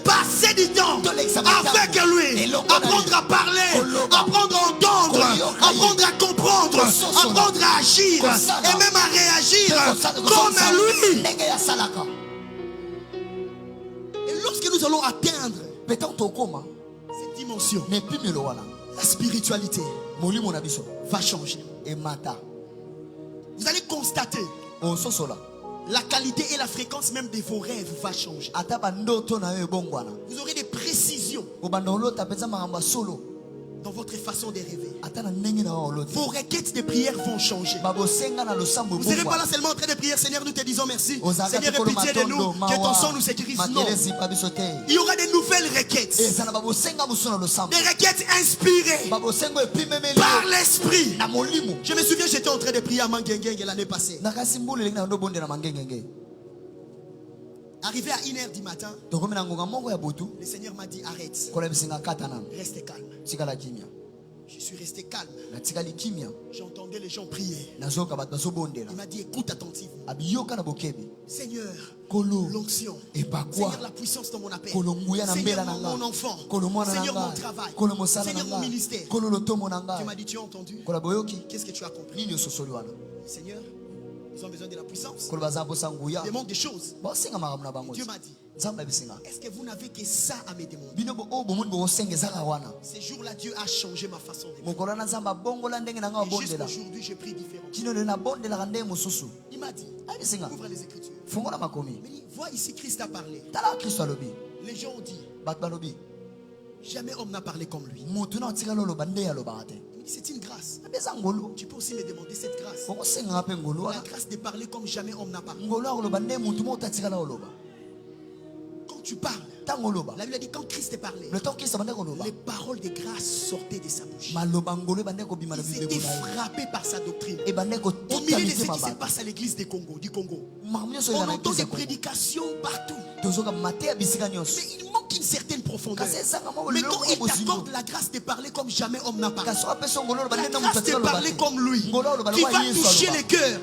Passer du temps avec lui, apprendre à parler, apprendre à entendre, apprendre à comprendre, apprendre à agir et même à réagir comme lui. Et lorsque nous allons atteindre cette dimension, la spiritualité va changer. Vous allez constater la qualité et la fréquence même de vos rêves va changer. Vous aurez des précisions dans votre façon de rêver. Vos requêtes de prière vont changer. Vous ne serez pas là seulement en train de prier, Seigneur, nous te disons merci. Seigneur, aie pitié de nous, que ton sang nous sécurise. Non. Il y aura des nouvelles requêtes. Des requêtes inspirées par l'esprit. Je me souviens, j'étais en train de prier à Mangengeng l'année passée. Arrivé à 1h du matin, le Seigneur m'a dit arrête. Reste calme. Je suis resté calme. J'entendais les gens prier. Il m'a dit écoute attentivement. Seigneur, l'onction. Seigneur, la puissance dans mon appel. Seigneur, mon enfant. Seigneur, mon travail. Seigneur, mon ministère. Tu m'as dit tu as entendu. Qu'est-ce que tu as compris? Seigneur, ils ont besoin de la puissance. Ils demandent des choses. Dieu m'a dit, est-ce que vous n'avez que ça à me demander? Ce jour-là, Dieu a changé ma façon de vivre. Et jusqu'aujourd'hui, j'ai pris différent. Il m'a dit, ouvre les Écritures. Il dit, vois ici, Christ a parlé. Les gens ont dit, jamais homme n'a parlé comme lui. C'est une grâce. Tu peux aussi me demander cette grâce. La grâce de parler comme jamais homme n'a parlé. Quand tu parles, la Bible a dit quand Christ est parlé, les paroles de grâce sortaient de sa bouche. Il était frappé par sa doctrine. Au milieu de ce qui se passe à l'église du Congo, on entend des prédications partout. Mais il manque une certaine profondeur. Mais quand il t'accorde la grâce de parler comme jamais homme n'a parlé, la grâce de parler comme lui, qui va toucher les cœurs.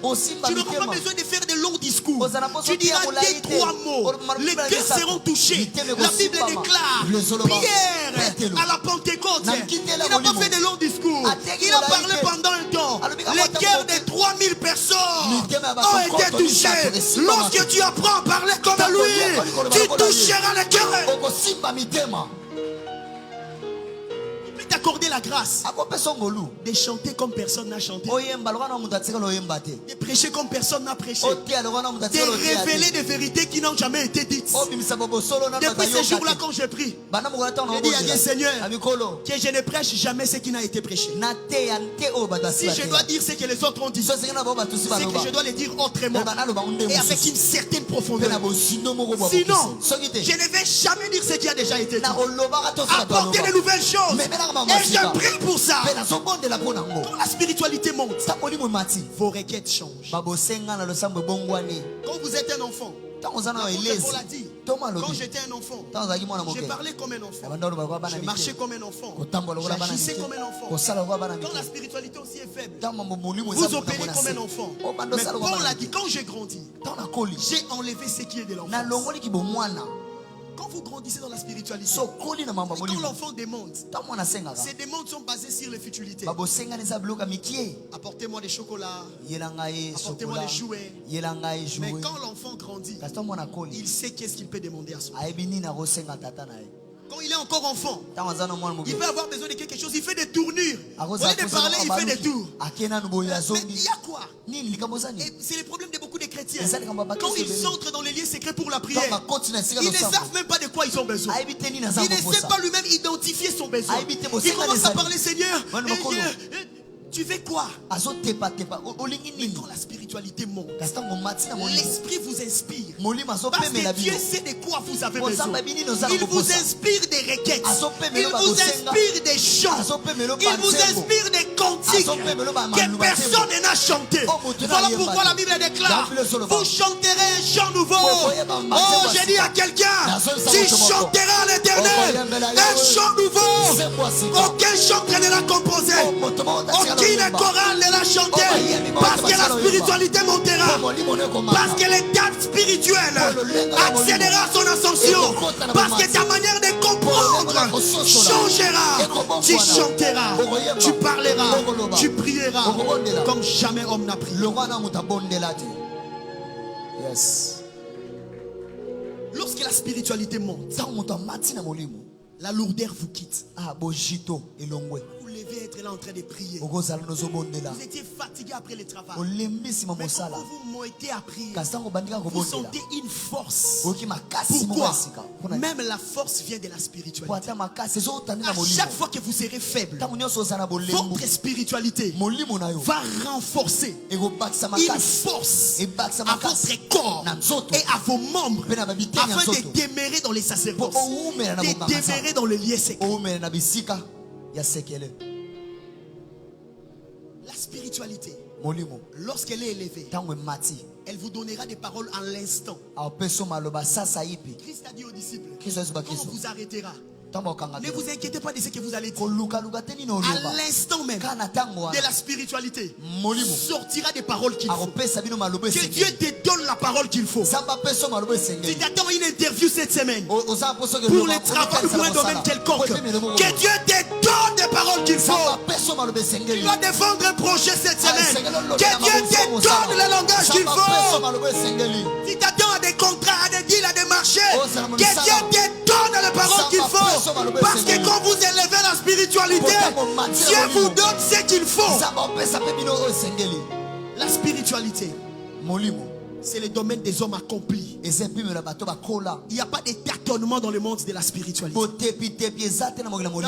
Tu n'auras pas besoin de faire de longs discours. Tu diras 2-3 mots. Les cœurs seront touchés. La Bible déclare Pierre à la Pentecôte. Il n'a pas fait de longs discours. Il a parlé pendant un temps. Les cœurs de 3000 personnes ont été touchés. Lorsque tu apprends à parler comme lui, tu toucheras les cœurs. T'accorder la grâce de chanter comme personne n'a chanté, de prêcher comme personne n'a prêché, de révéler des vérités qui n'ont jamais été dites. Depuis ce jour-là, quand j'ai pris, j'ai dit à Dieu, Seigneur, que je ne prêche jamais ce qui n'a été prêché. Si je dois dire ce que les autres ont dit, c'est que je dois le dire autrement et avec une certaine profondeur. Sinon, je ne vais jamais dire ce qui a déjà été dit. Apporter de nouvelles choses. Et je prie pour ça. Quand la spiritualité monte, vos requêtes changent. Quand vous êtes un enfant, on l'a dit. Quand j'étais un enfant, je parlais comme un enfant, je marchais comme un enfant, j'agissais comme un enfant. Quand la spiritualité aussi est faible, vous opérez comme un enfant. Mais Paul a dit, quand j'ai grandi, j'ai enlevé ce qui est de l'enfance. Quand vous grandissez dans la spiritualité, quand l'enfant demande, ces demandes sont basées sur les futilités. Apportez-moi des chocolats, apportez-moi des jouets. Mais quand l'enfant grandit, il sait qu'est-ce qu'il peut demander à son père. Quand il est encore enfant, il peut avoir besoin de quelque chose. Il fait des tournures. Au lieu de parler, il fait des tours. Mais il y a quoi? Et c'est le problème de beaucoup de chrétiens. Quand ils entrent dans les lieux secrets pour la prière, ils ne savent même pas de quoi ils ont besoin. Il ne sait pas lui-même identifier son besoin. Il commence à parler, Seigneur, tu veux quoi? Mais quand la spiritualité monte, l'esprit vous inspire. Parce que Dieu sait de quoi vous avez besoin. Il vous inspire des requêtes. Il vous inspire des chants. Il vous inspire des cantiques que personne n'a chanté. Voilà pourquoi la Bible déclare: vous chanterez un chant nouveau. Oh, j'ai dit à quelqu'un, tu chanteras à l'Éternel un chant nouveau. Aucun chanteur ne l'a composé. Aucune chorale ne l'a chanté. Parce que la spiritualité montera. Parce que l'état spirituel accélérera à son ascension. Parce que ta manière de comprendre changera. Tu chanteras, tu parleras, tu prieras comme jamais homme n'a prié.
Yes.
Lorsque la spiritualité monte, la lourdeur vous quitte. Vous levez, être là en train de prier. Vous étiez fatigué après le travail. Mais quand vous mettez à prier, vous sentez une force. Pourquoi? Même la force vient de la spiritualité. À chaque fois que vous serez faible, votre spiritualité va renforcer une force à votre corps et à vos membres afin de demeurer dans les sacerdoces, de demeurer dans le lieu secret. La spiritualité, lorsqu'elle est élevée, elle vous donnera des paroles en l'instant. Christ a dit aux disciples, quand on vous arrêtera, ne vous inquiétez pas de ce que vous allez dire. À l'instant même de la spiritualité, sortira des paroles qu'il faut. Que Dieu te donne la parole qu'il faut. Si tu attends une interview cette semaine pour le travail ou pour un domaine quelconque, que Dieu te donne des paroles qu'il faut. Tu dois défendre un projet cette semaine, que Dieu te donne le langage qu'il faut. Si tu attends à des contrats, à des deals, à des marchés, que Dieu te donne les paroles qu'il faut. Parce que quand vous élevez la spiritualité, Dieu vous donne ce qu'il faut. La spiritualité, c'est le domaine des hommes accomplis. Il n'y a pas de tâtonnement dans le monde de la spiritualité. Dans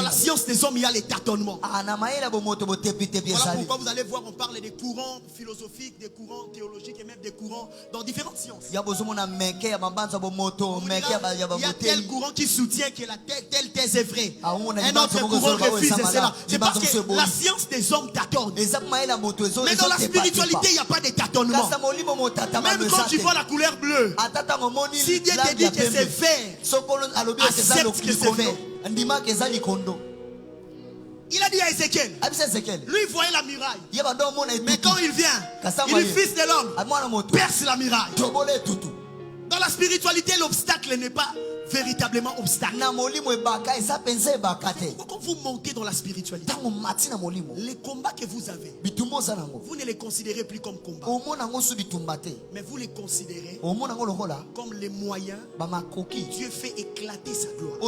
la science des hommes, il y a les tâtonnements. Voilà pourquoi vous allez voir, on parle des courants philosophiques, des courants théologiques et même des courants dans différentes sciences. Il y a tel courant qui soutient que telle thèse est vraie. Un autre courant refuse cela. C'est parce que la science des hommes tâtonne. Mais dans la spiritualité, il n'y a pas de tâtonnement. Même quand tu vois la couleur bleue, si Dieu te dit que c'est vert, accepte que c'est vert. Il a dit à Ézéchiel, lui il voyait la muraille. Mais quand il vient, il est fils de l'homme, perce la muraille. Dans la spiritualité, l'obstacle n'est pas véritablement obstacle. Quand vous montez dans la spiritualité, les combats que vous avez, vous ne les considérez plus comme combats, mais vous les considérez comme les moyens. Dieu fait éclater sa gloire.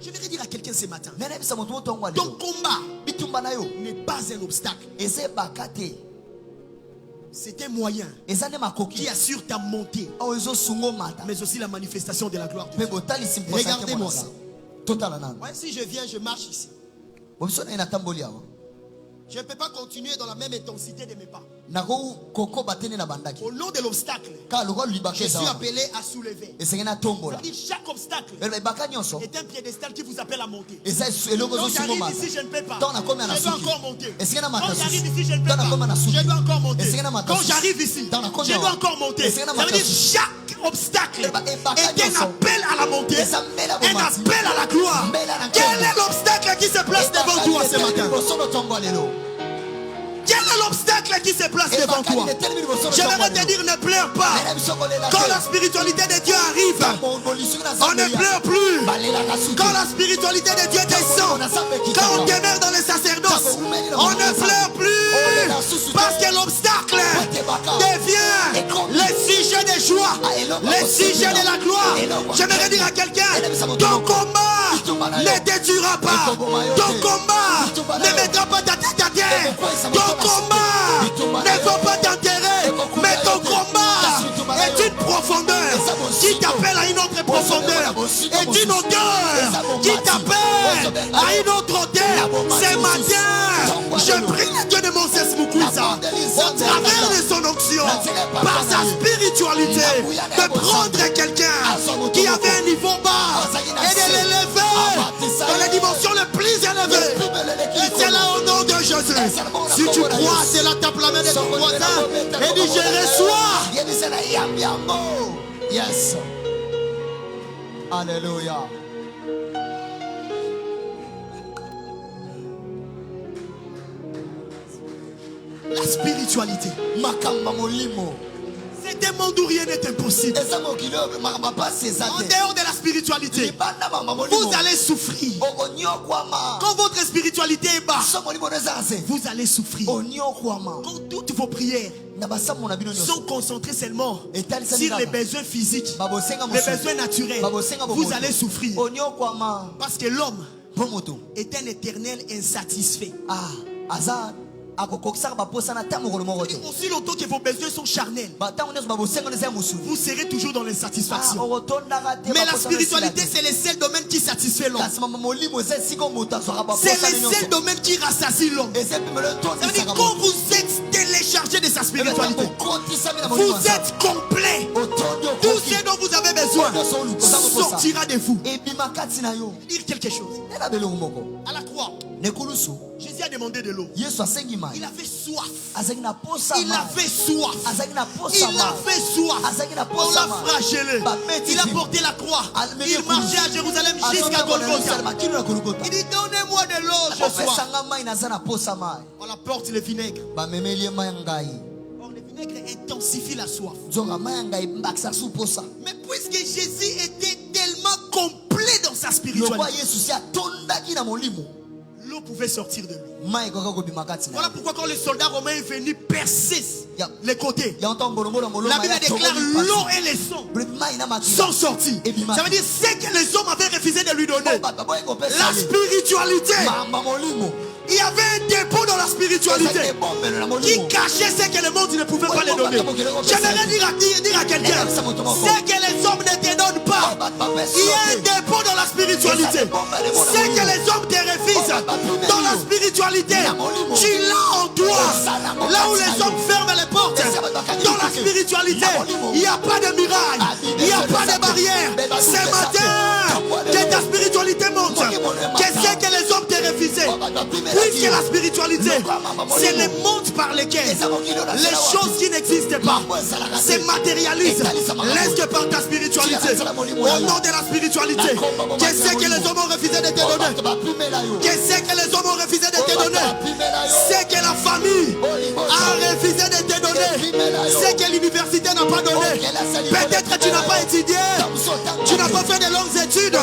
Je voudrais dire à quelqu'un ce matin, ton combat n'est pas un obstacle. C'est un moyen qui assure ta montée, mais aussi la manifestation de la gloire de Dieu. Regardez-moi ça. Ouais, si je viens, je marche ici, je ne peux pas continuer dans la même intensité de mes pas. Au nom de l'obstacle, je suis appelé à soulever. C'est-à-dire chaque obstacle est un piédestal qui vous appelle à monter. Quand j'arrive ici, je ne peux pas. Je dois encore monter. Quand j'arrive ici, je ne peux pas. Je dois encore monter. Quand j'arrive ici, je dois encore monter. Ça veut dire chaque obstacle est un appel à la montée, un appel à la gloire. Quel est l'obstacle qui se place devant toi ce matin? Quel est l'obstacle qui se place devant toi? J'aimerais te dire, ne pleure pas. Quand la spiritualité de Dieu arrive, on ne pleure plus. Quand la spiritualité de Dieu descend, quand on demeure dans les sacerdoces, on ne pleure plus. Parce que l'obstacle devient le sujet de de joie, les sujets de la gloire. J'aimerais dire à quelqu'un, ton combat ne détruira pas. Ton combat ne mettra pas ta tête à terre. Ton combat ne va pas t'enterrer. Mais ton combat est une profondeur qui t'appelle à une autre profondeur. Et une odeur qui t'appelle à une autre odeur. Ce matin, je prie le Dieu de Moses Mukwisa, au travers de son onction, par sa spiritualité, de prendre quelqu'un qui avait un niveau bas et de l'élever dans les dimensions les plus élevées. Et c'est là au nom de Jésus. Si tu crois, c'est là, tape la main de ton voisin et dis je reçois.
Yes. Alléluia.
La spiritualité, c'est un monde où rien n'est impossible. En dehors de la spiritualité, vous allez souffrir. Quand votre spiritualité est basse, vous allez souffrir. Quand toutes vos prières sont concentrées seulement sur les besoins physiques, les besoins naturels, vous allez souffrir. Parce que l'homme est un éternel insatisfait. Aussi longtemps que vos besoins sont charnels, vous serez toujours dans l'insatisfaction. Mais la spiritualité, c'est le seul domaine qui satisfait l'homme. C'est le seul domaine qui rassasie l'homme. C'est-à-dire quand vous êtes téléchargé de sa spiritualité, vous êtes complet. Tout ce dont vous avez besoin sortira de vous. Dire quelque chose. À la croix, Jésus a demandé de l'eau. Il avait soif. Il avait soif. Il avait soif. On l'a flagellé. Il a porté la croix. Il marchait à Jérusalem jusqu'à Golgotha. Il dit donnez-moi de l'eau, je sois. On apporte le vinaigre. Or le vinaigre intensifie la soif. Mais puisque Jésus était tellement complet dans sa spiritualité, l'eau pouvait sortir de lui. Voilà pourquoi quand le soldat romain est venu percer les côtés, la Bible déclare l'eau et les sons sont sortis. Ça veut dire c'est que les hommes avaient refusé de lui donner. La spiritualité. Il y avait un dépôt dans la spiritualité qui cachait ce que le monde ne pouvait pas les donner. J'aimerais dire à quelqu'un, ce que les hommes ne te donnent pas, il y a un dépôt dans la spiritualité. Ce que les hommes te refusent dans la spiritualité, tu l'as en toi. Là où les hommes ferment les portes, dans la spiritualité, il n'y a pas de miracle, il n'y a pas de barrière. Ce matin, que ta spiritualité monte, que ce que les hommes te refusent. Puisque la spiritualité, c'est le monde par lequel les choses qui n'existent pas se matérialisent. Laisse que par ta spiritualité, au nom de la spiritualité, qu'est-ce que les hommes ont refusé de te donner? Qu'est-ce que les hommes ont refusé de te donner? C'est que la famille a refusé de te donner. C'est que l'université n'a pas donné. Peut-être tu n'as pas étudié, tu n'as pas fait de longues études,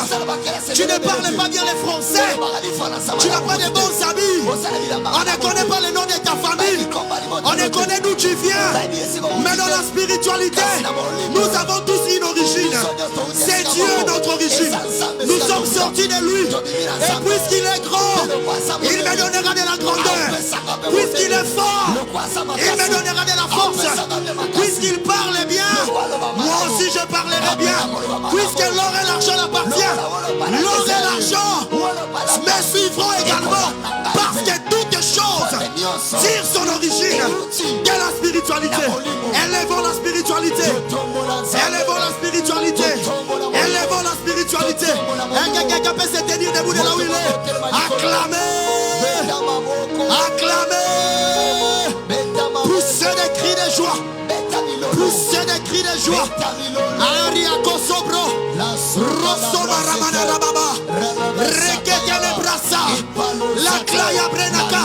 tu ne parles pas bien le français, tu n'as pas de bons amis. On ne connaît pas le nom de ta famille. On ne connaît d'où tu viens. Mais dans la spiritualité, nous avons tous une origine. C'est Dieu notre origine. Nous sommes sortis de lui. Et puisqu'il est grand, il me donnera de la grandeur. Puisqu'il est fort, il me donnera de la force. Puisqu'il parle bien, moi aussi je parlerai bien. Puisque l'or et l'argent l'appartiennent, l'or et l'argent me suivront également. Parce que toutes choses tirent son origine de la spiritualité. Élevons la spiritualité. Élevons la spiritualité. Élevons la spiritualité. Et quelqu'un peut se tenir debout de là où il est. Acclamez. Acclamez. Poussez des cris de joie. Poussez des cris de joie. Aria Kosobro. Rosso Maramana Rababa. Rekete le brassa. La Claya Brenaka.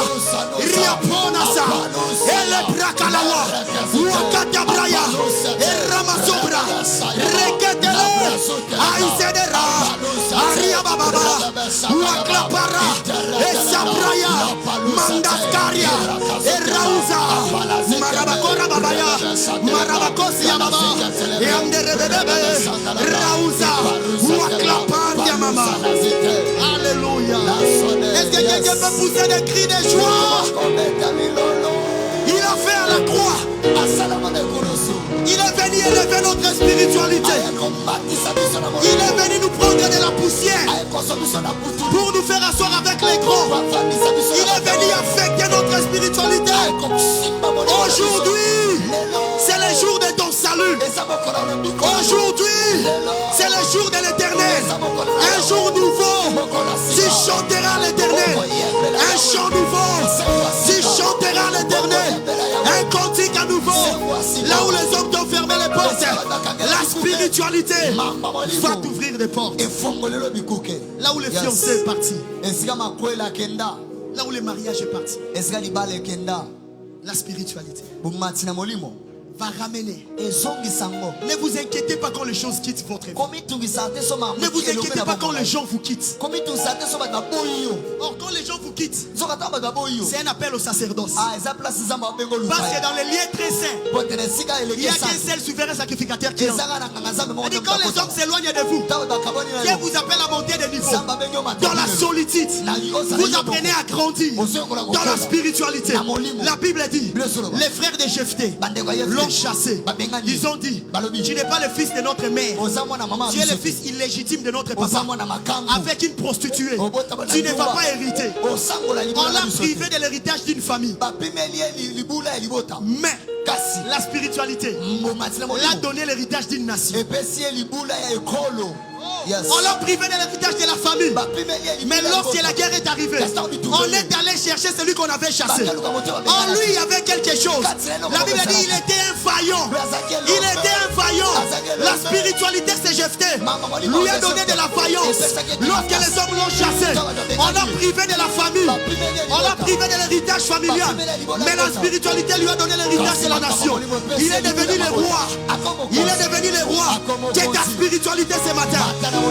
Riaponasa. Ele Brakalawa. Wakata Braya. Ramasobra. Rekete le. Aïsedera. Aria Waklapara, Esabraya, Mandaskaria, Erauza, Marabakora Babaya, Marabakosia Baba, Yanderebebe, Rauza, Waklaparia Mama. Alléluia. Est-ce que quelqu'un peut pousser des cris de joie? Il a fait à la croix. Il est venu élever notre spiritualité. Il est venu nous prendre de la poussière pour nous faire asseoir avec les grands. Il est venu affecter notre spiritualité. Aujourd'hui, c'est le jour de ton salut. Aujourd'hui, c'est le jour de l'éternel. Un jour nouveau, tu chanteras l'éternel. Un chant nouveau, tu chanteras l'éternel. Un cantique à nouveau. Là où les hommes t'ont fermé les portes, la spiritualité va t'ouvrir des portes. Là où les fiancés sont partis, là où le mariage est parti, la spiritualité va ramener. Ne vous inquiétez pas quand les choses quittent votre vie. Ne vous inquiétez pas quand les gens vous quittent. Or, quand les gens vous quittent, c'est un appel au sacerdoce. Parce que dans les lieux très saints, il n'y a qu'un seul souverain sacrificateur qui est. Et quand les hommes s'éloignent de vous, Dieu vous appelle à monter de niveau. Dans la solitude, vous apprenez à grandir. Dans la spiritualité, la Bible dit, les frères de Jephthé l'ont chassé. Ils ont dit, tu n'es pas le fils de notre mère, tu es le fils illégitime de notre papa. Avec une prostituée, tu ne vas pas hériter. On l'a privé de l'héritage d'une famille. Mais la spiritualité l'a donné l'héritage d'une nation. Yes. On l'a privé de l'héritage de la famille. Mais lorsque la guerre est arrivée, on est allé chercher celui qu'on avait chassé. En lui, il y avait quelque chose. La Bible dit il était un vaillant. Il était un vaillant. La spiritualité s'est Jephthé. Lui a donné de la vaillance. Lorsque les hommes l'ont chassé, on l'a privé de la famille. On l'a privé de l'héritage familial. Mais la spiritualité lui a donné l'héritage de la nation. Il est devenu le roi. Il est devenu le roi. Que ta spiritualité ce matin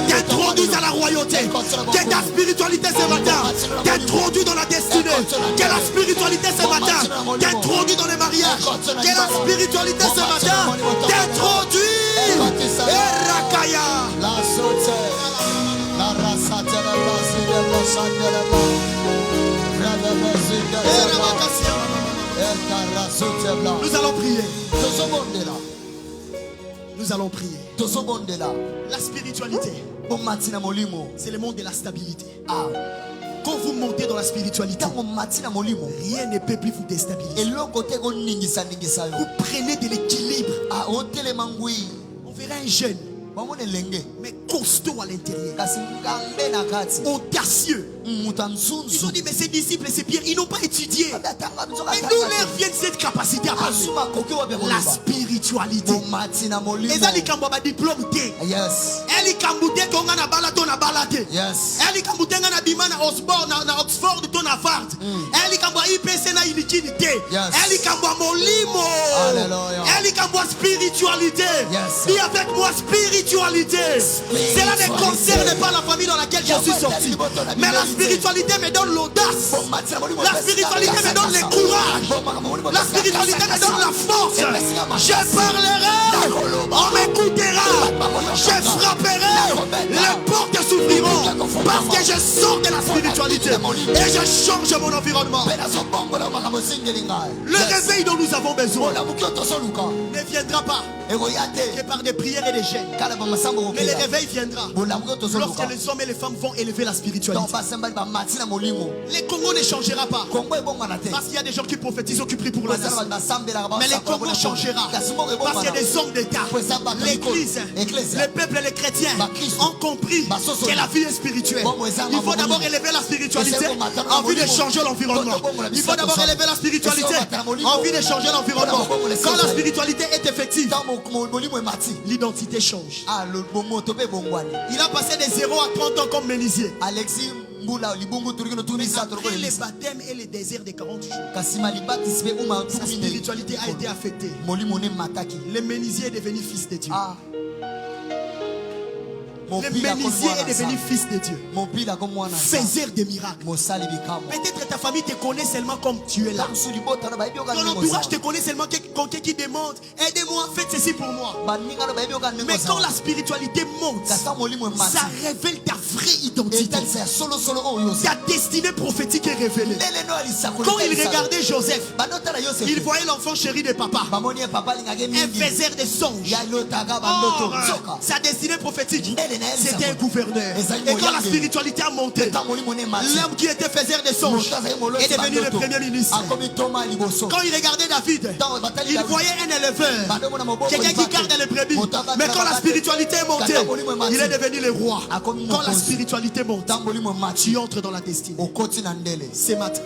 t'introduise à la royauté. Que ta spiritualité ce matin t'introduise dans la destinée. Que la spiritualité ce matin t'introduise dans les mariages. Que la spiritualité ce matin t'introduise. Erakaya. Nous allons prier. Nous allons prier. La spiritualité, c'est le monde de la stabilité. Quand vous montez dans la spiritualité, rien ne peut plus vous déstabiliser. Vous prenez de l'équilibre. On verra un jeune, mais costaud à l'intérieur, audacieux. Ils ont dit mais ces disciples et ces pierres, ils n'ont pas étudié. Mais d'où leur viennent cette capacité à parler? La spiritualité. Les alikambwa ba diplôme té. Yes. Elikambute konga na balato na balate. Yes. Elikambute na bimana Oxford na Oxford to na Harvard. Elikambwa IPC na ilikini té. Elikambwa molimo. Alléluia. Elikambwa spiritualité. Yes. Dis avec moi spiritualité. Cela ne concerne pas la famille dans laquelle je suis sorti. Mais la spiritualité me donne l'audace. La spiritualité me donne le courage. La spiritualité me donne la force. Je parlerai, on m'écoutera. Je frapperai, les portes s'ouvriront. Parce que je sors de la spiritualité et je change mon environnement. Le réveil dont nous avons besoin ne viendra pas que par des prières et des jeûnes. Mais le réveil viendra lorsque les hommes et les femmes vont élever la spiritualité. Les Congo ne changera pas. Parce qu'il y a des gens qui prophétisent, qui prient pour la nation. Mais les Congo changera. Parce qu'il y a des hommes d'État, l'Église, les peuples et les chrétiens ont compris que la vie est spirituelle. Il faut d'abord élever la spiritualité en vue de changer l'environnement. Il faut d'abord élever la spiritualité en vue de changer l'environnement. Quand la spiritualité est effective, l'identité change. Il a passé de 0 à 30 ans comme menuisier. Après les baptêmes et les déserts de 40 jours, sa spiritualité a été affectée. Le menuisier est devenu fils de Dieu. Le menuisier est devenu fils de Dieu. Faiseur des miracles. Peut-être ta famille te connaît seulement comme tu es là. Ton entourage te connaît seulement comme quelqu'un qui demande aidez-moi, faites ceci pour moi. Mais quand la spiritualité monte, ça révèle ta vraie identité. Ta destinée prophétique est révélée. Quand il regardait Joseph, il voyait l'enfant chéri de papa, un faiseur de songes. Sa destinée prophétique, c'était un gouverneur. Et quand la spiritualité a monté, l'homme qui était faiseur de songes est devenu le premier ministre. Quand il regardait David, il voyait un éleveur, quelqu'un qui garde les brebis. Mais quand la spiritualité est montée, il est devenu le roi. Quand la spiritualité monte, tu entres dans la destinée. Ce matin,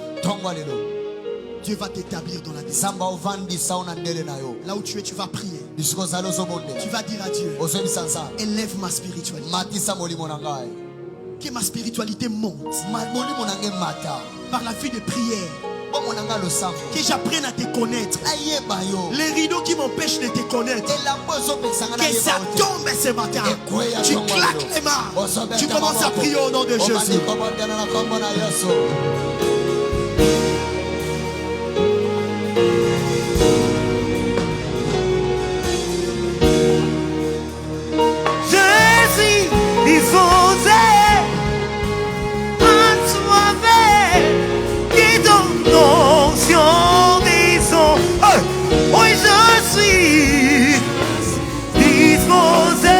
Dieu va t'établir dans la destinée. Là où tu es, tu vas prier. Tu vas dire à Dieu, élève ma spiritualité. Que ma spiritualité monte par la vie de prière. Que j'apprenne à te connaître. Les rideaux qui m'empêchent de te connaître, que ça tombe ce matin. Tu claques les mains. Tu commences à prier au nom de Jésus.
Jésus, disposé à toi-même, qui donne l'onction, disons, oui, je suis disposé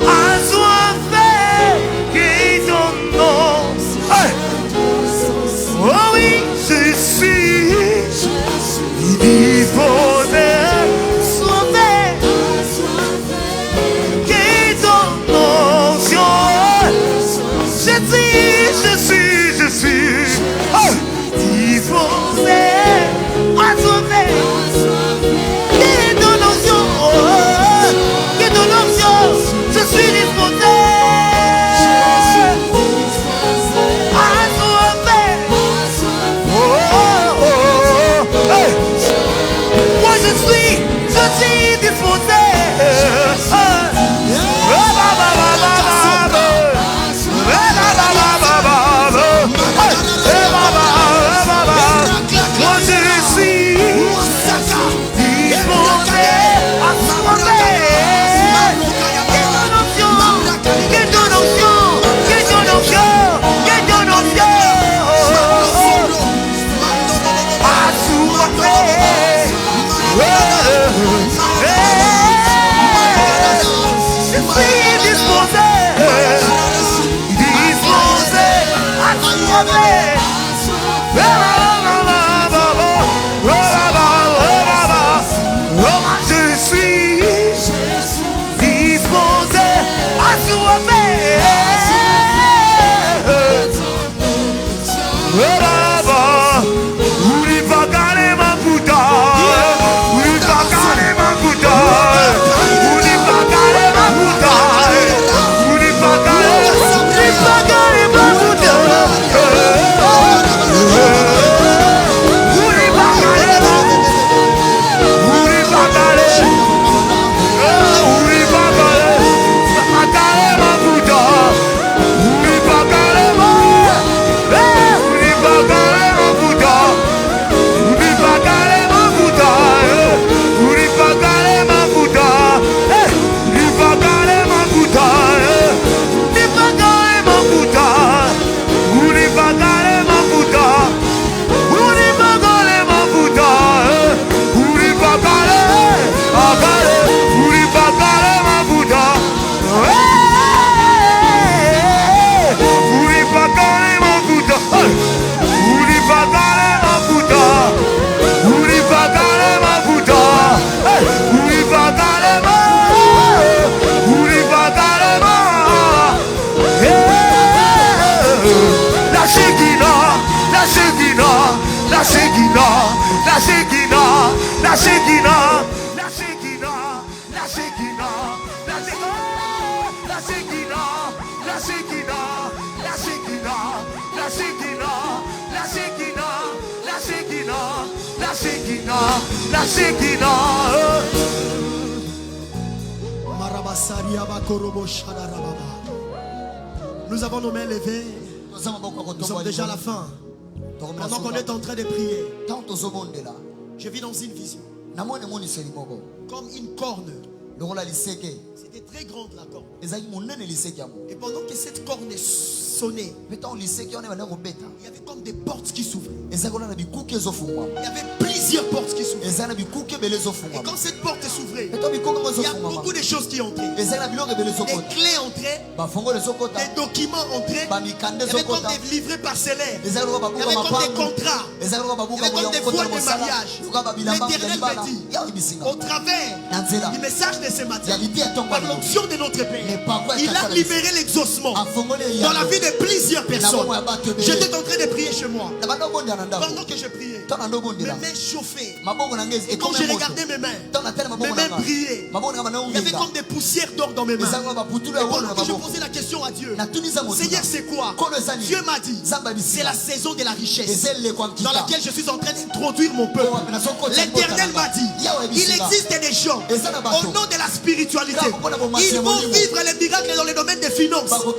à toi-même, qui donne l'onction, oh oui, je suis disposé. Je suis disposé à sauver. Qui est ton onction? Qui est ton onction? Je suis disposé à sauver. Moi je suis disposé.
Nous avons nos mains levées. Nous sommes déjà à la fin. Pendant qu'on est en train de prier, je vis dans une vision. Comme une corne. C'était très grande la corne. Et pendant que cette corne sonnait, il y avait comme des portes qui s'ouvraient. Il y avait plusieurs portes qui s'ouvraient. Et quand cette porte s'ouvrait, il y a beaucoup de choses qui entraient. Des clés entraient, des documents entraient. Il y avait comme des livrets parcellaires. Il y avait comme des contrats. Il y avait comme des voiles de mariage. L'Éternel me dit, au travers du message de ce matin, par l'onction de notre Père, il a libéré l'exaucement dans la vie de plusieurs personnes. J'étais en train de prier chez moi. Pendant que je priais, mes mains chauffaient. Et quand j'ai regardé mes mains brillaient. Il y avait comme des poussières d'or dans mes mains. Et pendant que je posais la question à Dieu, Seigneur, c'est quoi? Dieu m'a dit, c'est la saison de la richesse dans laquelle je suis en train d'introduire mon peuple. L'Éternel m'a dit, il existe des gens au nom de la spiritualité. Ils vont vivre les miracles dans le domaine des finances. Ils vont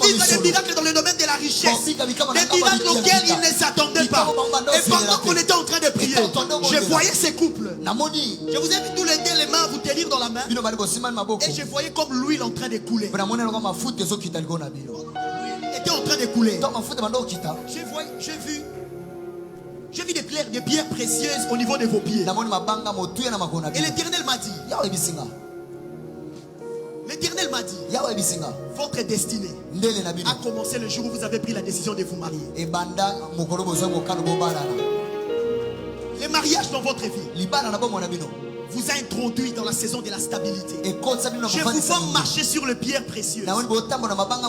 vivre les miracles dans le domaine de la richesse. Des miracles auxquels ils ne s'attendaient pas. Et pendant qu'on était en train de prier, je voyais ces couples. Je vous ai vu tous les deux les mains vous tenir dans la main. Et je voyais comme l'huile en train de couler. Était en train de couler. J'ai vu des pierres précieuses au niveau de vos pieds. Et l'Éternel m'a dit, votre destinée a commencé le jour où vous avez pris la décision de vous marier. Les mariages dans votre vie vous a introduit dans la saison de la stabilité. Je vous vois marcher sur les pierres précieuses. Et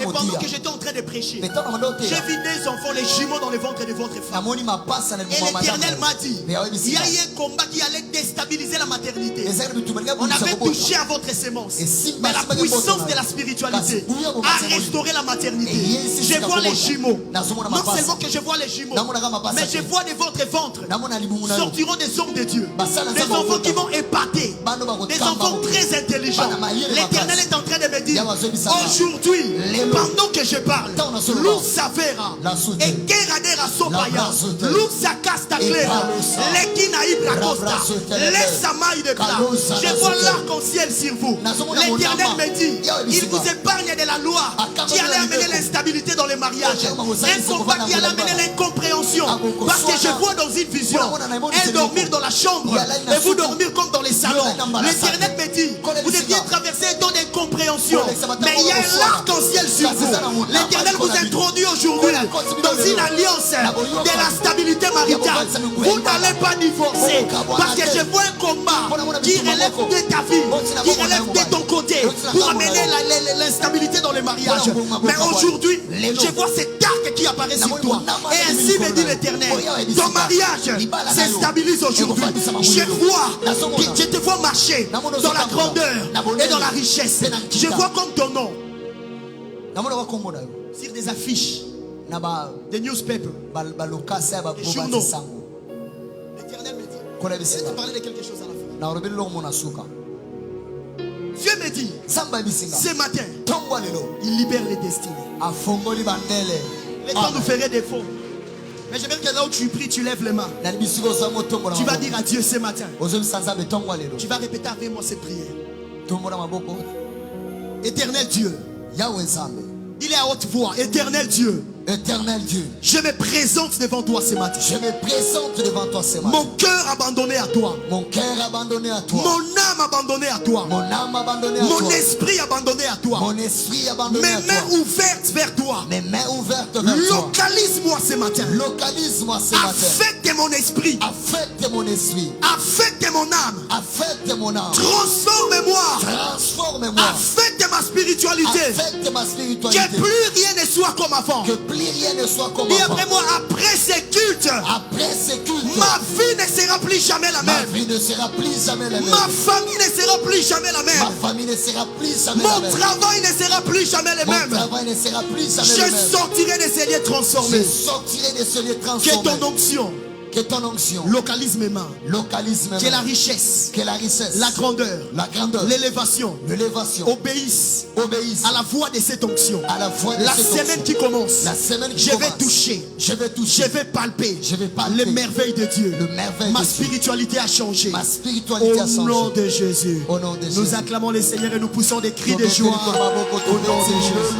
pendant que j'étais en train de prêcher, j'ai vu des enfants, les jumeaux dans le ventre de votre femme. Et l'Éternel m'a dit, il y a eu un combat qui allait déstabiliser la maternité. On avait touché à votre sémence, mais la puissance de la spiritualité a restauré la maternité. Je vois les jumeaux. Non seulement que je vois les jumeaux, mais je vois de votre ventre sortiront des hommes de Dieu, des enfants qui vont épargner, des enfants très intelligents. L'Éternel est en train de me dire, aujourd'hui, pendant que je parle, Lou Savera et Keradera Sopaya, Lou Sakasta Clera, Lekina Ibra Costa, Lesamaï de Bra. Je vois l'arc-en-ciel sur vous. L'Éternel me dit, il vous épargne de la loi qui allait amener l'instabilité dans les mariages, un combat qui allait amener l'incompréhension. Parce que je vois dans une vision, elle dormir dans la chambre et vous dormir comme dans les salons. L'Éternel me dit, vous deviez traverser un temps d'incompréhension, mais il y a un arc-en-ciel sur vous. L'Éternel vous introduit aujourd'hui dans une alliance de la stabilité maritale. Vous n'allez pas divorcer, parce que je vois un combat qui relève de ta vie, qui relève de ton côté, pour amener l'instabilité dans les mariages. Mais aujourd'hui, je vois cet arc qui apparaît sur toi. Et ainsi me dit l'Éternel, ton mariage s'instabilise aujourd'hui. Je te vois marcher dans la grandeur et dans la richesse. Je vois comme ton nom sur des affiches, des newspapers, des journaux. L'Éternel me dit, je vais te parler de quelque chose à la fin. Dieu me dit, ce matin, il libère les destinées. Les temps nous feraient défaut. Mais j'aimerais que là où tu pries, tu lèves les mains. Tu vas dire à Dieu ce matin. Tu vas répéter avec moi cette prière. Éternel Dieu. Il est à haute voix. Éternel Dieu.
Éternel Dieu,
je me présente devant toi ce matin.
Je me présente devant toi ce matin.
Mon cœur abandonné à toi.
Mon cœur abandonné à toi.
Mon âme abandonnée à toi.
Mon âme abandonnée à toi.
Mon esprit abandonné à toi.
Mon esprit abandonné à toi.
Mes mains ouvertes vers toi.
Mes mains ouvertes vers toi.
Localise-moi ce matin.
Localise-moi ce matin.
Affecte mon esprit.
Affecte mon esprit.
Affecte mon âme.
Affecte mon âme.
Transforme-moi.
Transforme-moi.
Affecte ma spiritualité.
Affecte ma spiritualité.
Que plus rien ne soit comme avant.
Que plus rien ne soit comme
avant.
Et
après moi, après ces cultes, ma vie ne sera plus jamais la même.
Ma vie ne sera plus jamais la même.
Ma famille ne sera plus jamais la même.
Ma famille ne sera plus jamais la même.
Mon travail ne sera plus jamais le même.
Mon travail ne sera plus jamais le même.
Je sortirai de ces lieux transformés.
Je sortirai de ces lieux transformés.
Que ton onction
Que ton onction.
Localise mes mains.
Localise mes mains.
Que la richesse.
Que la richesse.
La grandeur.
La grandeur.
L'élévation.
L'élévation.
Obéissent à la voix de cette onction.
À la voix de
la
cette
semaine
onction.
Qui commence.
La semaine qui
je
commence.
vais toucher.
Je vais toucher.
Je vais palper.
Je vais palper.
Les merveilles de Dieu.
Le merveille
Ma
de
spiritualité
Dieu.
a changé.
Ma spiritualité a changé.
Au nom de Jésus.
Au nom de Jésus.
Nous acclamons le Seigneur et nous poussons des cris de joie. Au nom de Jésus.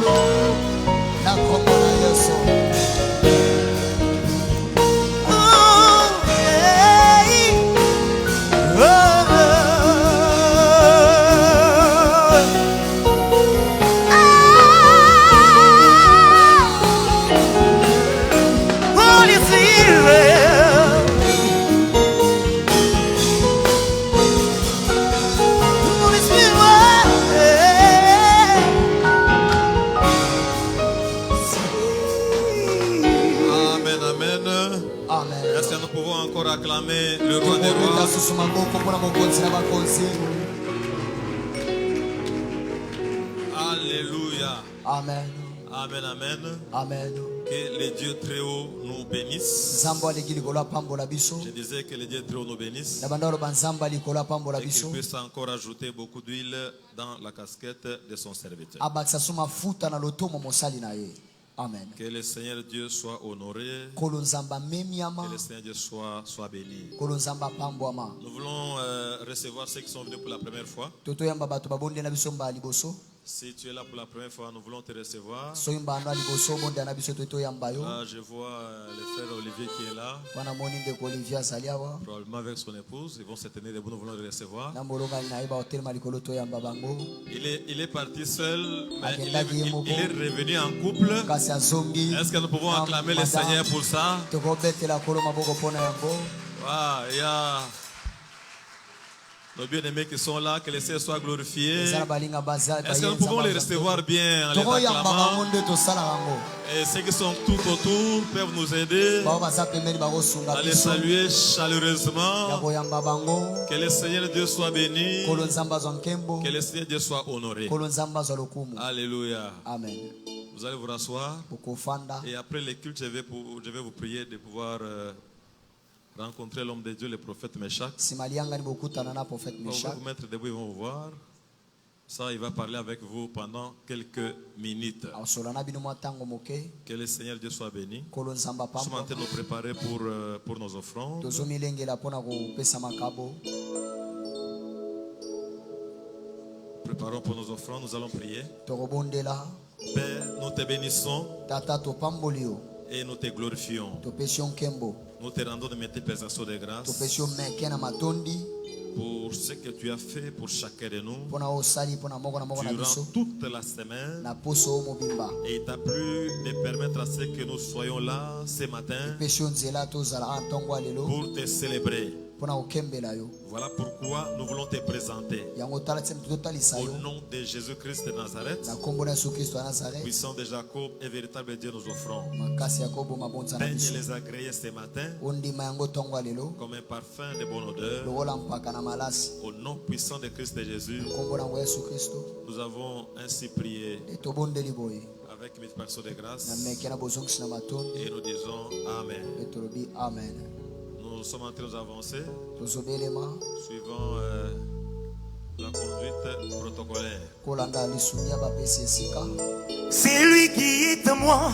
Acclamer le roi des rois. Alléluia.
Amen.
Amen, amen.
Amen.
Que les dieux très hauts nous bénissent. Je disais que les dieux très hauts nous bénissent. Et qu'il puisse encore ajouter beaucoup d'huile dans la casquette de son serviteur.
Amen.
Que le Seigneur Dieu soit honoré. Que le Seigneur Dieu soit béni. Nous voulons recevoir ceux qui sont venus pour la première fois. Si tu es là pour la première fois, nous voulons te recevoir. Là, je vois le frère Olivier qui est là. Probablement avec son épouse. Ils vont se tenir debout, nous voulons le recevoir. Il est parti seul, mais il est revenu en couple. Est-ce que nous pouvons acclamer le Seigneur pour ça? Il y a nos bien-aimés qui sont là, que le Seigneur soit glorifié. Est-ce que nous pouvons les recevoir bien en les acclamant? Et ceux qui sont tout autour peuvent nous aider à les saluer chaleureusement. Que le Seigneur Dieu soit béni. Que le Seigneur Dieu soit honoré. Alléluia.
Amen.
Vous allez vous rasseoir. Et après les cultes, je vais vous prier de pouvoir rencontrer l'homme de Dieu, le prophète Meshach. On va vous mettre debout, ils vont vous voir. Ça, il va parler avec vous pendant quelques minutes. Que le Seigneur Dieu soit béni. Nous sommes en train de nous préparer pour nos offrandes. Préparons pour nos offrandes, nous allons prier. Père, nous te bénissons et nous te glorifions. Nous te rendons de multiples de grâce pour ce que tu as fait pour chacun de nous durant toute la semaine. Et il t'a plu de permettre à ce que nous soyons là ce matin pour te célébrer. Voilà pourquoi nous voulons te présenter. Au nom de Jésus-Christ de Nazareth, puissant de Jacob et véritable Dieu, nous offrons. Daigne les agréer ce matin comme un parfum de bonne odeur. Au nom puissant de Christ de Jésus, nous avons ainsi prié avec mes personnes de grâce et nous disons Amen. Nous sommes en train de nous avancer suivant la conduite protocolaire.
C'est lui qui est à moi,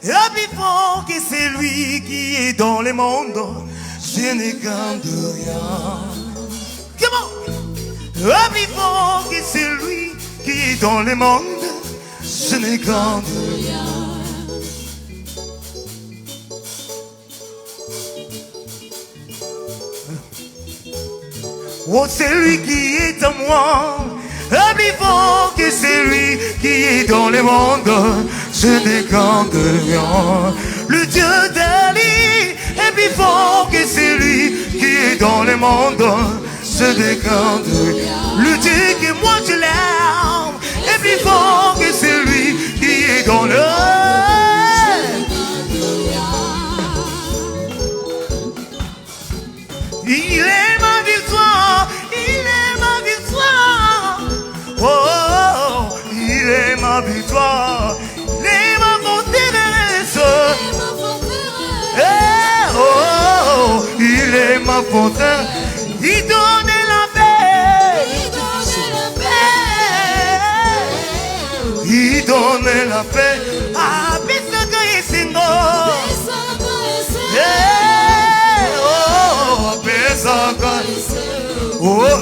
et plus fort que c'est lui qui est dans le monde. Je ne crains rien. Comment? Plus fort que c'est lui qui est dans le monde. Je ne crains rien. Oh, c'est lui qui est à moi, plus fort que c'est lui qui est dans le monde. Je ne crains rien. Le Dieu d'Ali est plus fort que c'est lui qui est dans le monde. Je ne crains rien. Le Dieu que moi je l'aime est plus fort que c'est lui qui est dans le monde. Il est ma victoire, il est ma victoire. Oh, oh, oh, il est ma victoire, il est ma forteresse. Eh, oh, oh, oh, ma fontaine. Il donne la paix. Il donne la paix. Ah, Bisaka et Singo. Oh, Bisaka. Oh,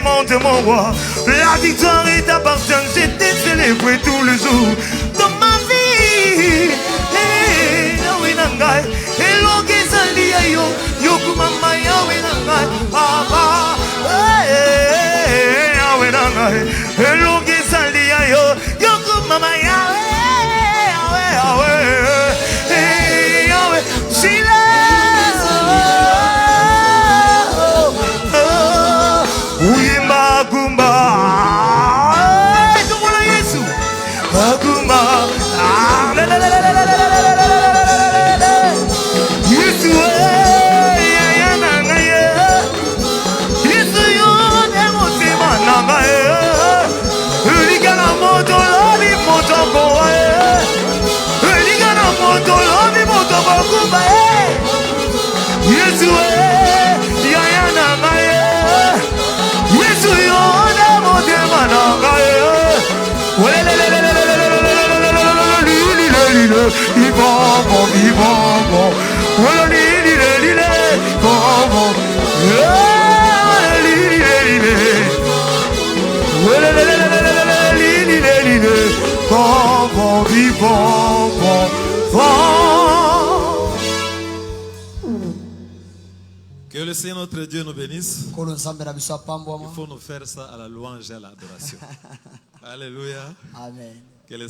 monte mon roi. La victoire est appartient. J'étais célébré tous les jours dans ma vie. Hello, Gesali, yo, yoku mama, yawe nangai, papa, yawe nangai. Hello, Gesali, yo, yoku mama, yawe, yawe, yawe, Shila, uyimba kumba, tumula Yesu, kumba,
Que le Seigneur notre Dieu nous bénisse. Il faut nous faire ça à la louange et à l'adoration. Alléluia.
Amen.
Que le